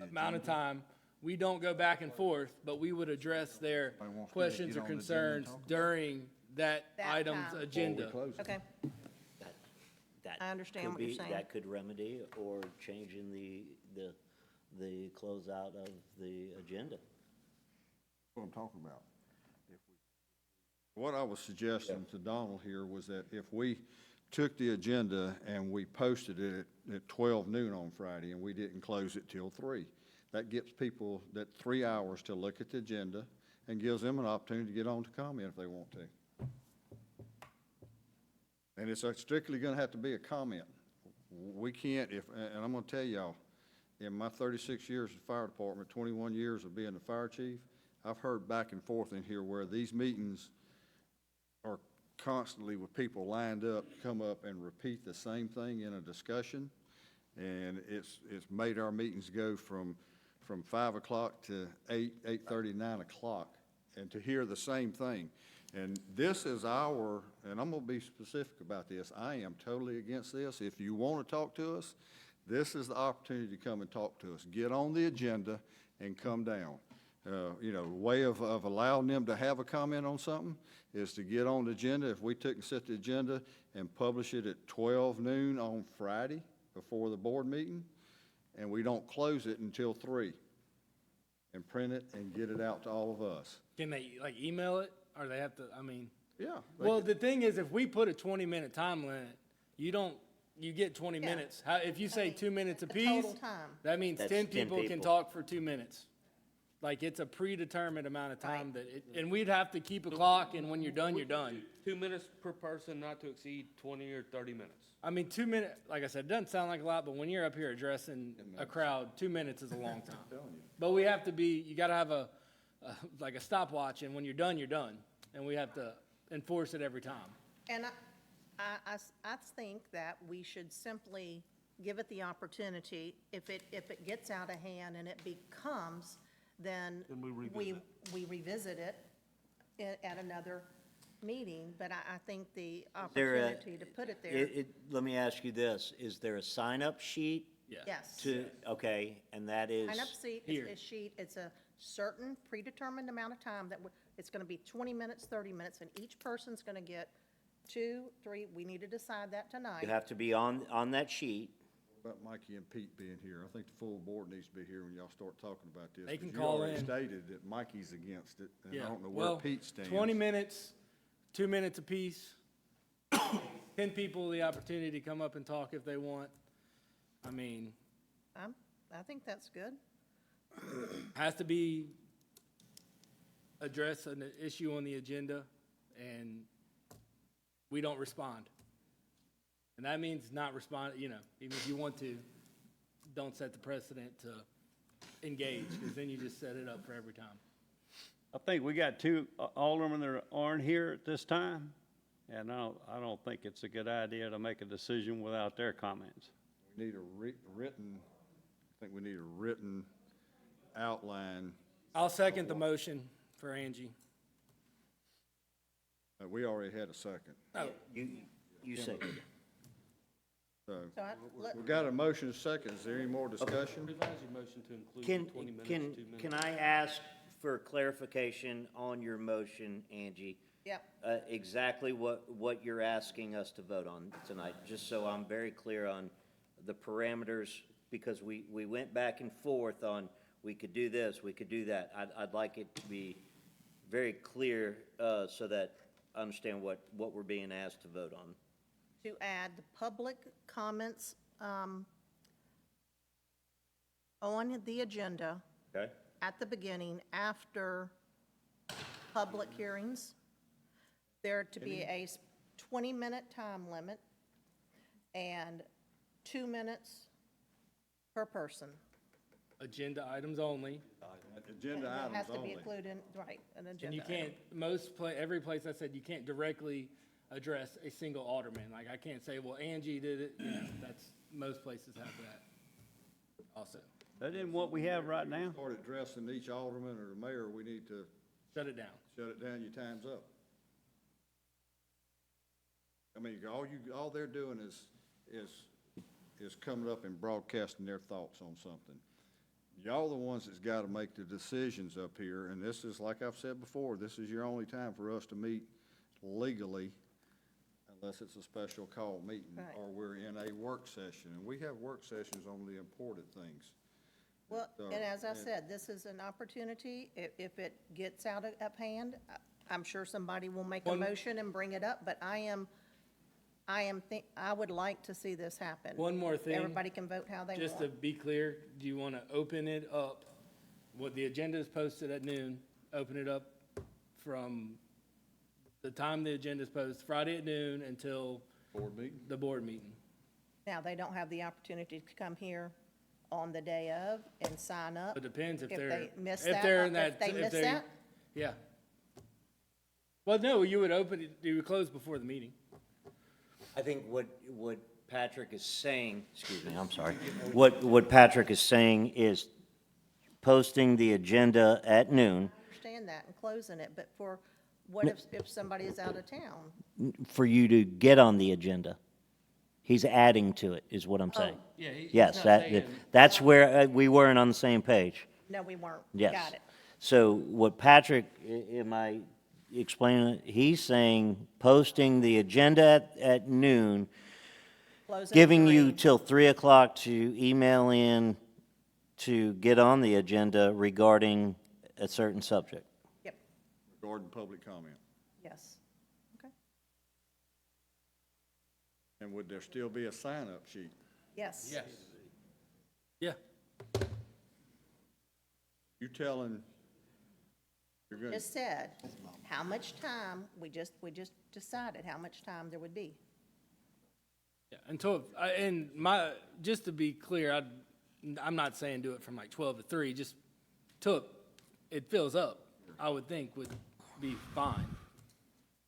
amount of time. We don't go back and forth, but we would address their questions or concerns during that That item's time. agenda. Okay. That I understand could what you're be- saying. That could remedy or changing the closeout of the agenda. What I'm talking about. What I was suggesting to Donald here was that if we took the agenda and we posted it at 12 noon on Friday and we didn't close it till 3, that gives people that 3 hours to look at the agenda and gives them an opportunity to get on to comment if they want to. And it's strictly gonna have to be a comment. We can't, and I'm gonna tell y'all, in my 36 years of the fire department, 21 years of being the fire chief, I've heard back and forth in here where these meetings are constantly with people lined up, come up and repeat the same thing in a discussion. And it's made our meetings go from 5 o'clock to 8:30, 9 o'clock, and to hear the same thing. And this is and I'm gonna be specific about this, I am totally against this. If you wanna talk to us, this is the opportunity to come and talk to us. Get on the agenda and come down. Way of allowing them to have a comment on something is to get on the agenda. If we took and set the agenda and publish it at 12 noon on Friday before the board meeting, and we don't close it until 3, and print it and get it out to all of us. Can they like email it or they have to, Yeah. well, the thing is, if we put a 20-minute time limit, you get 20 Yeah. minutes. If you say 2 minutes the apiece, total time. that means That's 10 10 people can people. talk for 2 minutes. Like, it's a predetermined amount of time and we'd have to keep a clock, and when you're done, you're done. 2 minutes per person, not to exceed 20 or 30 minutes. 2 minutes, like I said, it doesn't sound like a lot, but when you're up here addressing a crowd, 2 minutes is a long time. But we have to you gotta have a stopwatch, and when you're done, you're done. And we have to enforce it every time. And I think that we should simply give it the opportunity. If it gets out of hand and it becomes, then we revisit it at another meeting. But I think the opportunity to put it there. Let me ask you this, is there a sign-up sheet Yes. okay, and that is? Sign-up sheet, Here. it's a sheet, it's a certain predetermined amount of time it's gonna be 20 minutes, 30 minutes, and each person's gonna get 2, 3, we need to decide that tonight. You have to be on that sheet. About Mikey and Pete being here, I think the full board needs to be here when y'all start talking about this. They can 'cause call You already in. stated that Mikey's against it, and I Yeah, don't know where well, Pete stands. 20 minutes, 2 minutes apiece. 10 people the opportunity to come up and talk if they want. I mean, I think that's good. has to be address an issue on the agenda, and we don't respond. And that means not respond, you know, even if you want to, don't set the precedent to engage, because then you just set it up for every time. I think we got two aldermen that aren't here at this time, and I don't think it's a good idea to make a decision without their comments. We need a written, I think we need a written outline. I'll second the motion for Angie. We already had a second. Oh, You second. So, So we got a motion and a second. Is there any more discussion? Revise your motion to include Can, 20 minutes, 2 can, minutes. can I ask for clarification on your motion, Angie? Yep. Exactly what you're asking us to vote on tonight, just so I'm very clear on the parameters, because we went back and forth on, we could do this, we could do that. I'd like it to be very clear, so that I understand what we're being asked to vote on. To add the public comments on the agenda Okay? at the beginning, after public hearings, there to be a 20-minute time limit and 2 minutes per person. agenda items only. Agenda It items has to be only. included, in right, an agenda. And you item. can't, every place I said, you can't directly address a single alderman. Like, I can't say, well, Angie did it, you know, that's, most places have that also. That isn't what we have right now. Start addressing each alderman or the mayor, we need to Shut it down. shut it down, your time's up. I mean, all they're doing is coming up and broadcasting their thoughts on something. Y'all the ones that's gotta make the decisions up here, and this is, like I've said before, this is your only time for us to meet legally, unless it's a special call meeting, Right. or we're in a work session, and we have work sessions on the important things. Well, So, and as I and- said, this is an opportunity, if it gets out of hand, I'm sure somebody will make a One- motion and bring it up, but I would like to see this happen. One more thing. Everybody can vote how they Just to want. be clear, do you want to open it up? What the agenda is posted at noon, open it up from the time the agenda is posted, Friday at noon until Board meeting? the board meeting. Now, they don't have the opportunity to come here on the day of and sign up. It depends if If they're, they miss if that, they're in if that. they if miss they- that? Yeah. Well, no, you would open it, you would close before the meeting. I think what Patrick is saying, excuse me, I'm sorry. What Patrick is saying is posting the agenda at noon I understand that and closing it, but what if somebody is out of town? for you to get on the agenda. He's adding to it, is what I'm saying. Yeah, he's Yes, not that, saying- that's where we weren't on the same page. No, we weren't. Yes. Got it. So what Patrick, am I explaining, it? He's saying posting the agenda at noon, Close it at giving you 3. till 3 o'clock to email in to get on the agenda regarding a certain subject. Yep, Regarding public comment. yes. Okay, And would there still be a sign-up sheet? yes. Yes. Yeah. You telling, you're gonna, Just said, how much time, we just decided how much time there would be. Yeah, just to be clear, I'm not saying do it from like 12 to 3, just till it fills up, I would think would be fine.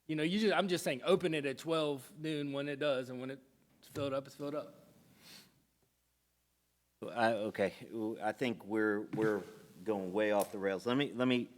You know, I'm just saying, open it at 12 noon when it does, and when it's filled up, it's filled up. Okay, I think we're going way off the rails. Let me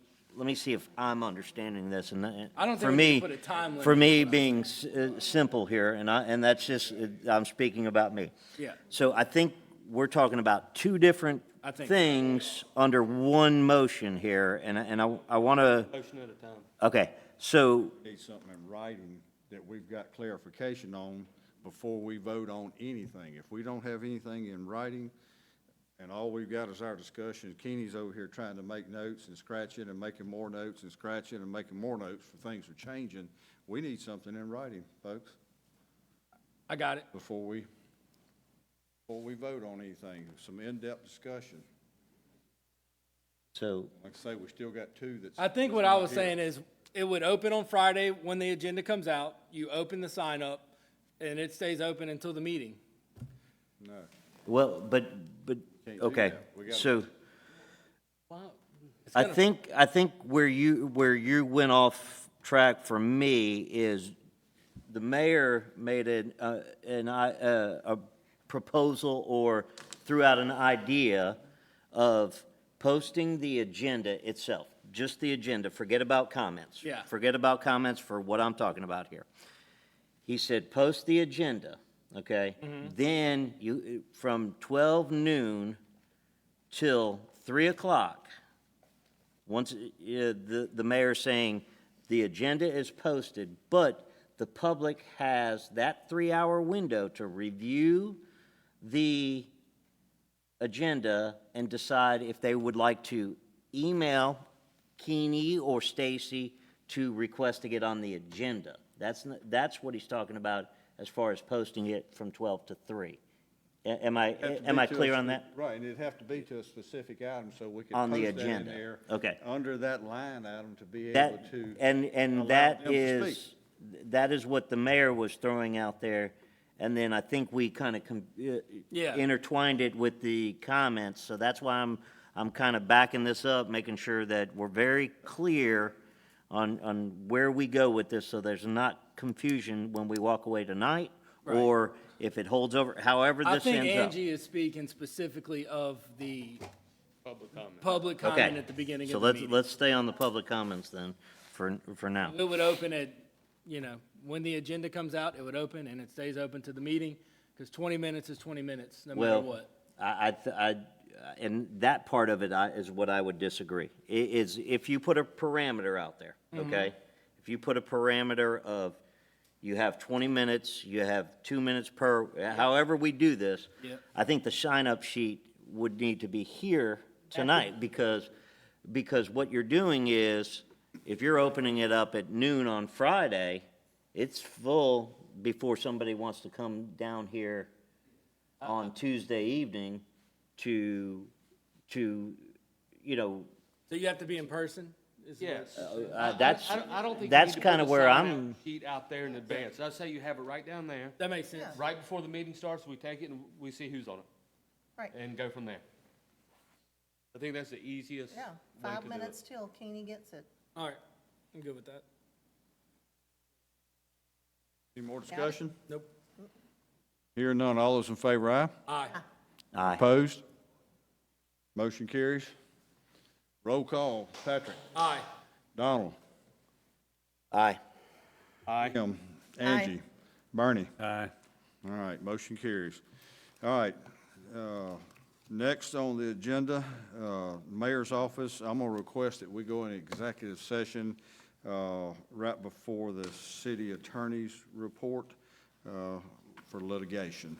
see if I'm understanding this, and I don't think for we me, can put a time limit for on me it. being simple here, and that's just, I'm speaking about me. Yeah. So I think we're talking about two different I think- things under one motion here, and I want to, Motion at a time. okay, so, need something in writing that we've got clarification on before we vote on anything. If we don't have anything in writing, and all we've got is our discussion, Keeney's over here trying to make notes and scratching and making more notes and scratching and making more notes for things are changing, we need something in writing, folks, I got it. before we vote on anything, some in-depth discussion. So, Like I say, we still got two that's. I think that's what I not was here. saying is, it would open on Friday when the agenda comes out, you open the sign up, and it stays open until the meeting. No. well, but, Can't do okay, that. We gotta- so. Wow. It's I gonna- think where you went off track for me is the mayor made a proposal or threw out an idea of posting the agenda itself, just the agenda, forget about comments. Yeah. Forget about comments for what I'm talking about here. He said, post the agenda, okay? Then you, from 12 noon till 3 o'clock, once, the mayor's saying, the agenda is posted, but the public has that 3-hour window to review the agenda and decide if they would like to email Keeney or Stacy to request to get on the agenda. That's what he's talking about as far as posting it from 12 to 3. Am I clear on that? Right, and it'd have to be to a specific item, so we could On the post that in agenda. there. Okay. Under that line item to be able That, to. and allow that them to is, speak. that is what the mayor was throwing out there. And then I think we kind of Yeah. intertwined it with the comments. So that's why I'm kind of backing this up, making sure that we're very clear on where we go with this, so there's not confusion when we walk away tonight, Right. or if it holds over, however I this think ends up. Angie is speaking specifically of the Public comment. public Okay. comment at the beginning So of the meeting. let's stay on the public comments then, for now. It would open at, when the agenda comes out, it would open, and it stays open to the meeting, because 20 minutes is 20 minutes, no matter Well, what. and that part of it is what I would disagree. Is if you put a parameter out there, okay? If you put a parameter of, you have 20 minutes, you have 2 minutes per, however we do this, Yep. I think the sign-up sheet would need to be here tonight, because what you're doing is, if you're opening it up at noon on Friday, it's full before somebody wants to come down here on Tuesday evening to, So you have to be in person? Is the- Yes. that's, I don't think you that's need to put kind of the where sign-out I'm, sheet out there in advance. I'd say you have it right down there. That makes sense. Right before the meeting starts, we take it and we see who's on it. Right. And go from there. I think that's the easiest Yeah, way 5 to do it. minutes till Keeney gets it. All right, I'm good with that. Any more discussion? Nope. Hearing none, all those in favor, aye? Aye. aye. Opposed? Motion carries. Roll call, Patrick, Aye. Donald, Aye. Tim, Angie, Bernie. Aye. All right, motion carries. All right, next on the agenda, Mayor's Office, I'm gonna request that we go in executive session right before the city attorney's report for litigation.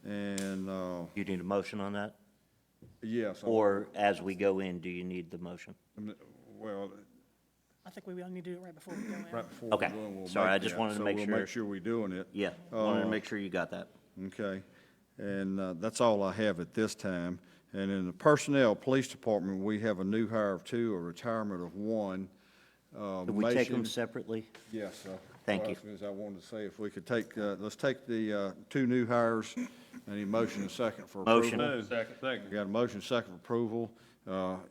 And, You need a motion on that? yes. Or as we go in, do you need the motion? Well, I think we will need to do it right before we go in. right before we Okay. go in, we'll Sorry, make I just that. wanted to So make we'll sure. make sure we're doing it. Yeah, wanted to make sure you got that. Okay, and that's all I have at this time. And in the Personnel Police Department, we have a new hire of 2, a retirement of 1. Did we take them Mason- separately? Yes, sir. Thank Well, you. that's what I wanted to say, if we could take, let's take the 2 new hires, any motion and second for approval. Motion. We got a motion, second for approval.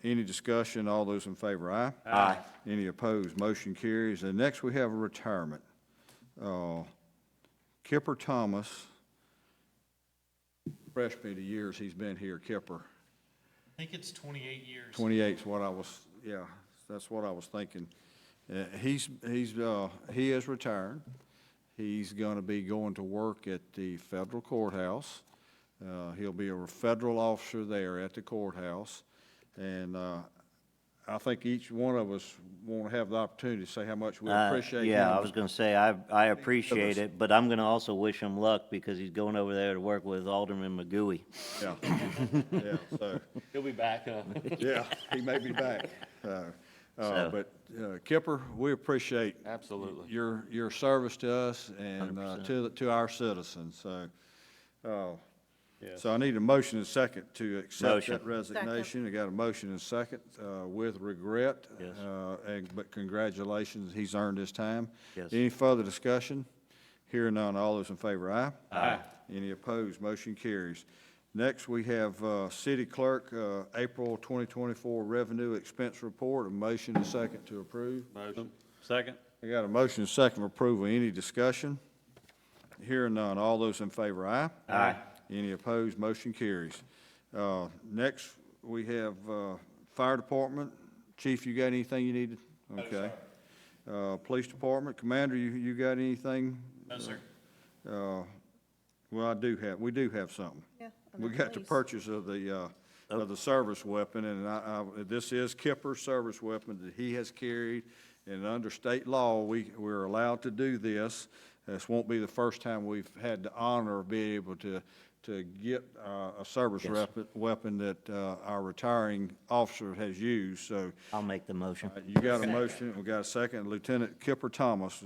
Any discussion? All those in favor, aye? Aye. Any opposed? Motion carries. And next, we have a retirement. Kipper Thomas, refresh me the years he's been here, Kipper. I think it's 28 years. 28 is what I was, yeah, that's what I was thinking. He is retired. He's going to be going to work at the federal courthouse. He'll be a federal officer there at the courthouse. And I think each one of us want to have the opportunity to say how much we appreciate him. Yeah, I was gonna say, I appreciate it, but I'm gonna also wish him luck because he's going over there to work with Alderman McGooey. Yeah, yeah, so, He'll be back, huh? yeah, he may be back. So- But Kipper, we appreciate Absolutely. your service to us and 100%. to our citizens, so. Yes. So I need a motion and a second to accept Motion. that resignation. I got a motion and a second with regret. Yes. But congratulations, he's earned his time. Yes. Any further discussion? Hearing none, all those in favor, aye? Aye. Any opposed, motion carries. Next, we have City Clerk, April 2024 Revenue Expense Report. A motion and a second to approve. Motion. Second? I got a motion and a second for approval. Any discussion? Hearing none, all those in favor, aye? Aye. Any opposed, motion carries. Next, we have Fire Department. Chief, you got anything you needed? Okay. Police Department, Commander, you got anything? No, sir. Well, we do have something. Yeah, We got the purchase of the service weapon, and this is Kipper's service weapon that he has carried, and under state law, we're allowed to do this. This won't be the first time we've had the honor of being able to get a service weapon that our retiring officer has used, so. I'll make the motion. You got a motion, we got a second. Lieutenant Kipper Thomas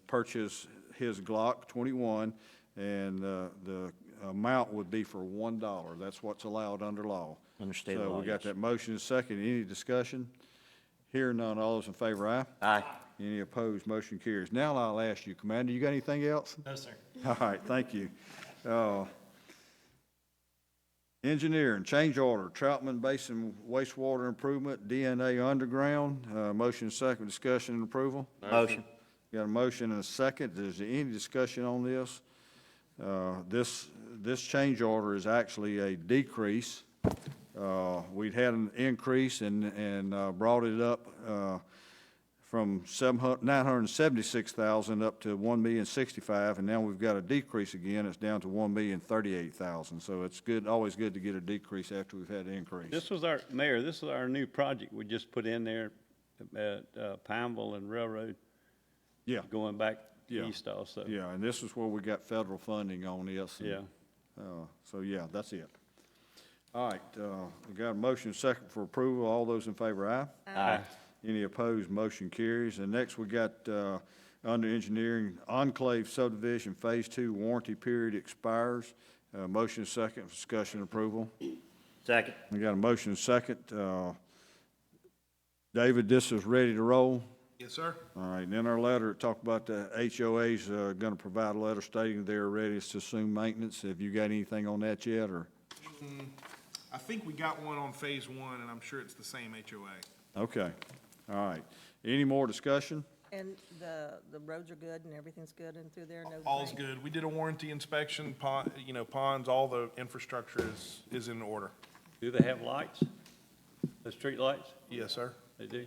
purchased his Glock 21, and the amount would be for $1. That's what's allowed under law. Under state So law, we got yes. that motion and second. Any discussion? Hearing none, all those in favor, aye? Aye. Any opposed, motion carries. Now I'll ask you, Commander, you got anything else? No, sir. All right, thank you. Engineering, change order, Troutman Basin wastewater improvement, DNA underground. Motion second, discussion and approval. Motion. Got a motion and a second. Is there any discussion on this? This change order is actually a decrease. We'd had an increase and brought it up from $976,000 up to $1,065,000, and now we've got a decrease again. It's down to $1,038,000. So it's good, always good to get a decrease after we've had an increase. This was Mayor, this is our new project we just put in there at Pineville and Railroad. Yeah. Going back Yeah. east also. Yeah, and this is where we got federal funding on this. and, Yeah. So, yeah, that's it. All right, we got a motion second for approval. All those in favor, aye? Aye. Any opposed, motion carries. And next, we got, under engineering, Enclave subdivision, Phase 2 warranty period expires. Motion second for discussion and approval. Second. We got a motion second. David, this is ready to roll? Yes, sir. All right, and in our letter, it talked about the HOA's going to provide a letter stating they're ready to assume maintenance. Have you got anything on that yet, or? I think we got one on phase 1, and I'm sure it's the same HOA. Okay, all right. Any more discussion? And the roads are good and everything's good and through there, no? All's thing? good. We did a warranty inspection, ponds, all the infrastructure is in order. Do they have lights? The street lights? Yes, sir. They do?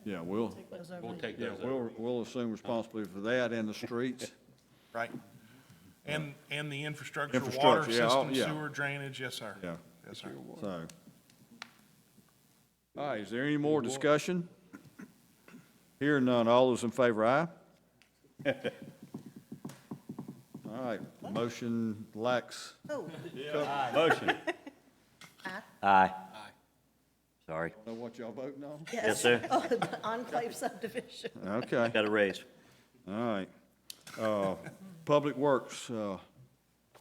Yeah, we'll take yeah, those over. we'll assume responsibility for that and the streets. Right. And the infrastructure, water Infrastructure, yeah, system, yeah. sewer, drainage, yes, sir. Yeah, Yes, sir. so. All right, is there any more discussion? Hearing none, all those in favor, aye? All right, motion lacks. Oh, Motion. Aye. Sorry. Know what y'all voting on? Yes, sir. oh, the Enclave subdivision. Okay, Got a raise. all right. Public Works, Joe?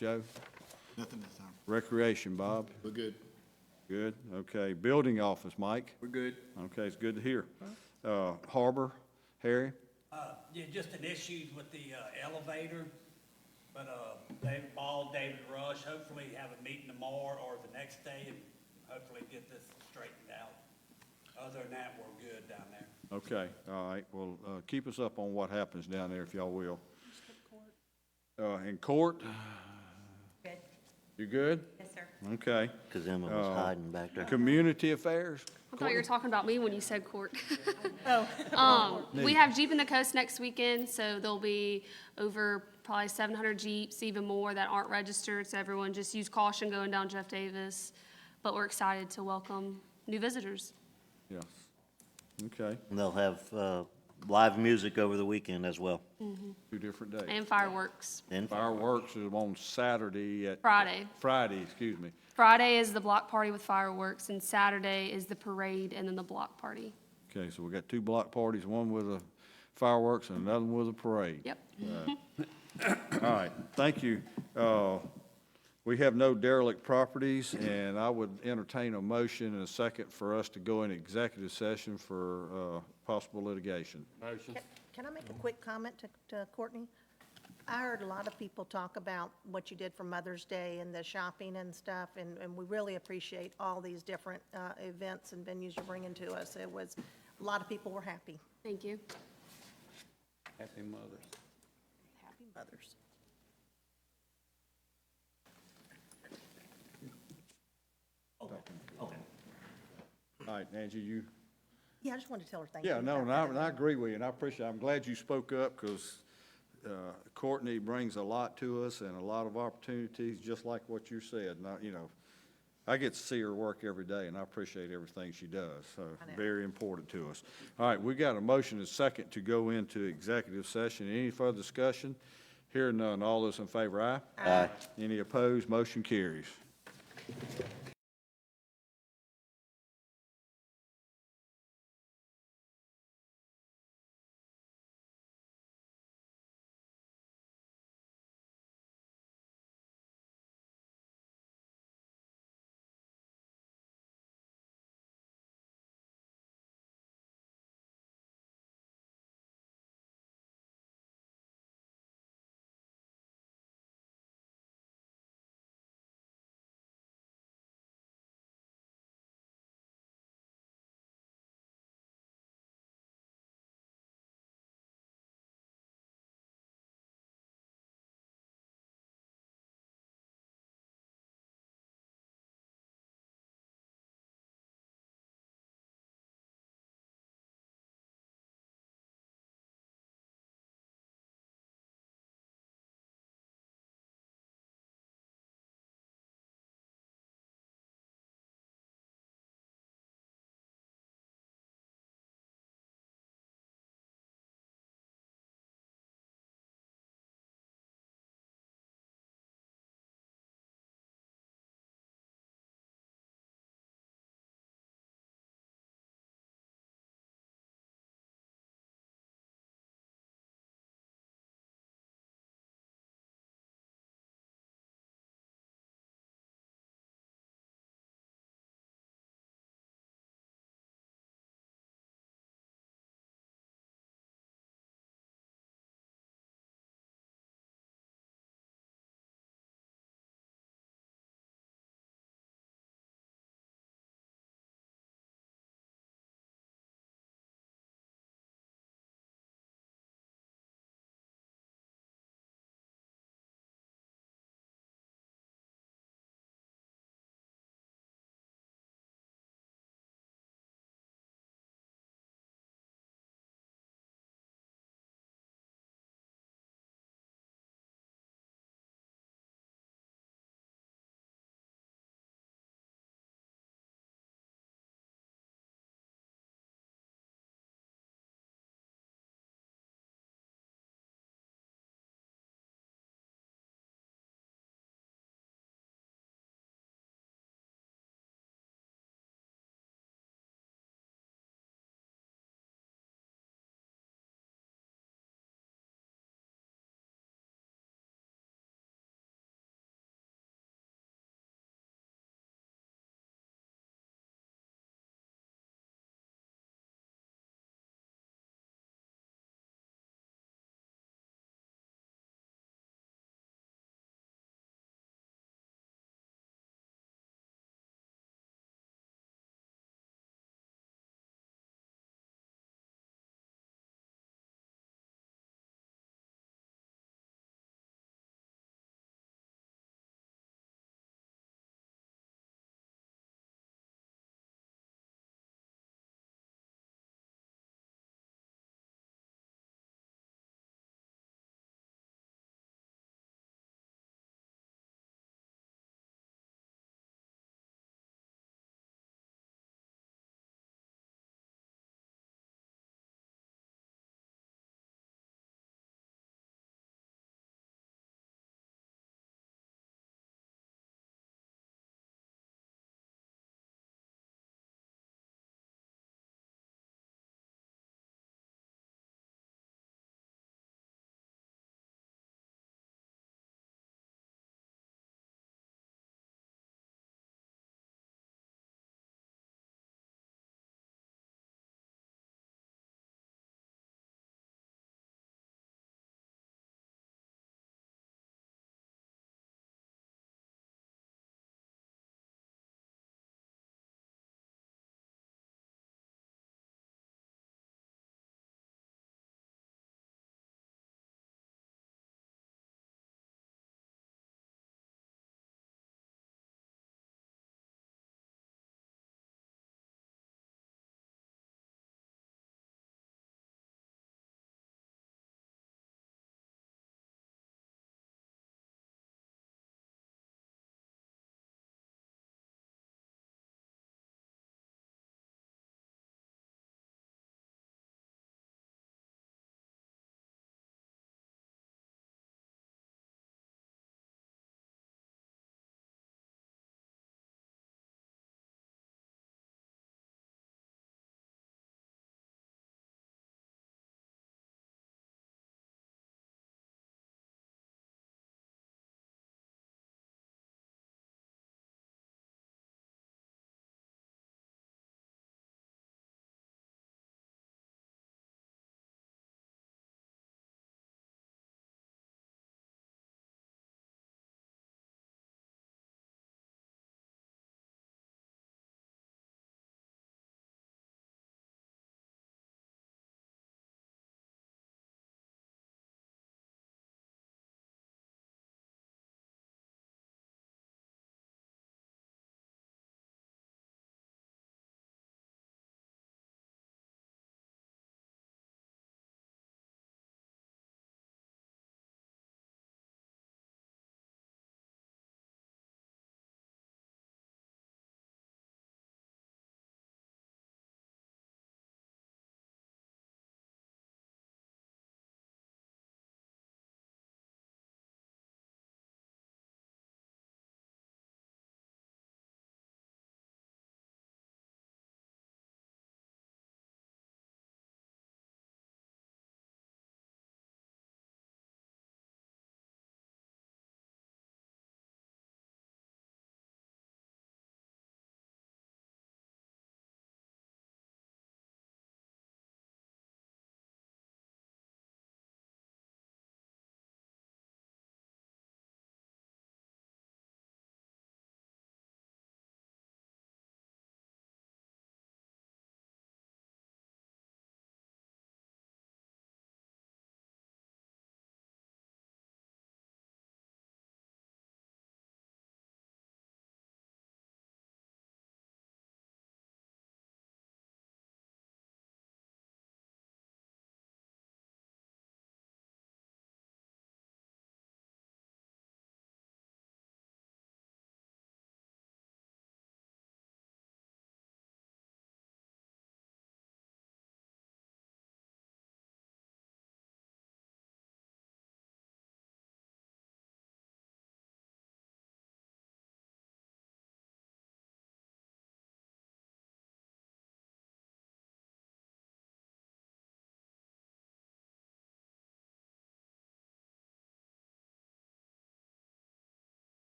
Nothing this time. Recreation, Bob? We're good. Good, okay. Building Office, Mike? We're good. Okay, it's good to hear. Harbor, Harry? Yeah, just an issue with the elevator, but David Ball, David Rush, hopefully have a meeting tomorrow or the next day and hopefully get this straightened out. Other than that, we're good down there. Okay, all right. Well, keep us up on what happens down there, if y'all will. In court? Good. You good? Yes, sir. Okay. Because Emma was hiding back there. Community Affairs? I thought you were talking about me when you said court. Oh. We have Jeep in the Coast next weekend, so there'll be over probably 700 Jeeps, even more, that aren't registered. So everyone just use caution going down Jeff Davis. But we're excited to welcome new visitors. Yes. Okay, And they'll have live music over the weekend as well. 2 different days. And fireworks. And Fireworks is on Saturday at. Friday. Friday, excuse me. Friday is the block party with fireworks, and Saturday is the parade and then the block party. Okay, so we got 2 block parties, one with a fireworks and another one with a parade. Yep. All right, thank you. We have no derelict properties, and I would entertain a motion and a second for us to go in executive session for possible litigation. Motion. Can I make a quick comment to Courtney? I heard a lot of people talk about what you did for Mother's Day and the shopping and stuff, and we really appreciate all these different events and venues you're bringing to us. It was, a lot of people were happy. Thank you. Happy Mothers. Happy Mothers. All right, Angie, you? Yeah, I just wanted to tell her thank you. Yeah, no, about and that. I agree with you, and I appreciate it. I'm glad you spoke up, because Courtney brings a lot to us and a lot of opportunities, just like what you said. And I get to see her work every day, and I appreciate everything she does, so very important to us. All right, we got a motion and a second to go into executive session. Any further discussion? Hearing none, all those in favor, aye? Aye. Any opposed? Motion carries.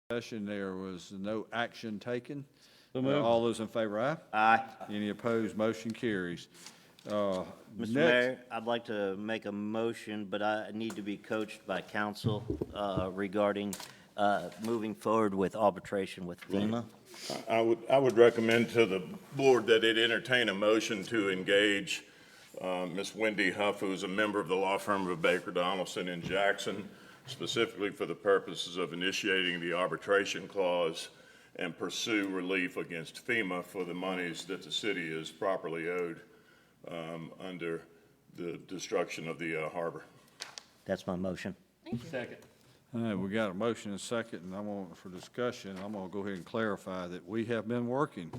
Session, there was no action taken. All those in favor, aye? Aye. Any opposed, motion carries. Mr. Next- Mayor, I'd like to make a motion, but I need to be coached by council regarding moving forward with arbitration with FEMA. I would recommend to the board that it entertain a motion to engage Ms. Wendy Huff, who is a member of the law firm of Baker Donaldson in Jackson, specifically for the purposes of initiating the arbitration clause and pursue relief against FEMA for the monies that the city is properly owed under the destruction of the harbor. That's my motion. Second. All right, we got a motion and a second, and for discussion, I'm gonna go ahead and clarify that we have been working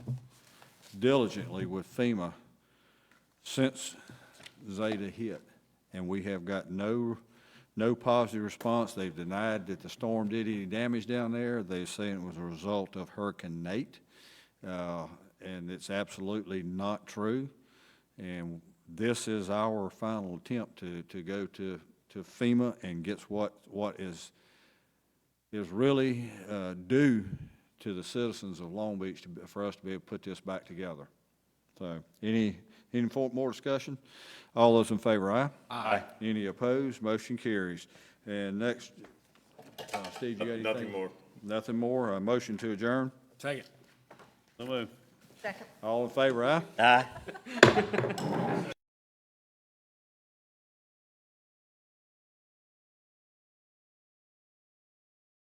diligently with FEMA since Zeta hit, and we have got no positive response. They've denied that the storm did any damage down there. They're saying it was a result of Hurricane Nate, and it's absolutely not true. And this is our final attempt to go to FEMA and get what is really due to the citizens of Long Beach for us to be able to put this back together. So, any more discussion? All those in favor, aye? Aye. Any opposed? Motion carries. And next, Steve, you got anything? Nothing more. Nothing more. A motion to adjourn? Second. So move. Second. All in favor, aye? Aye.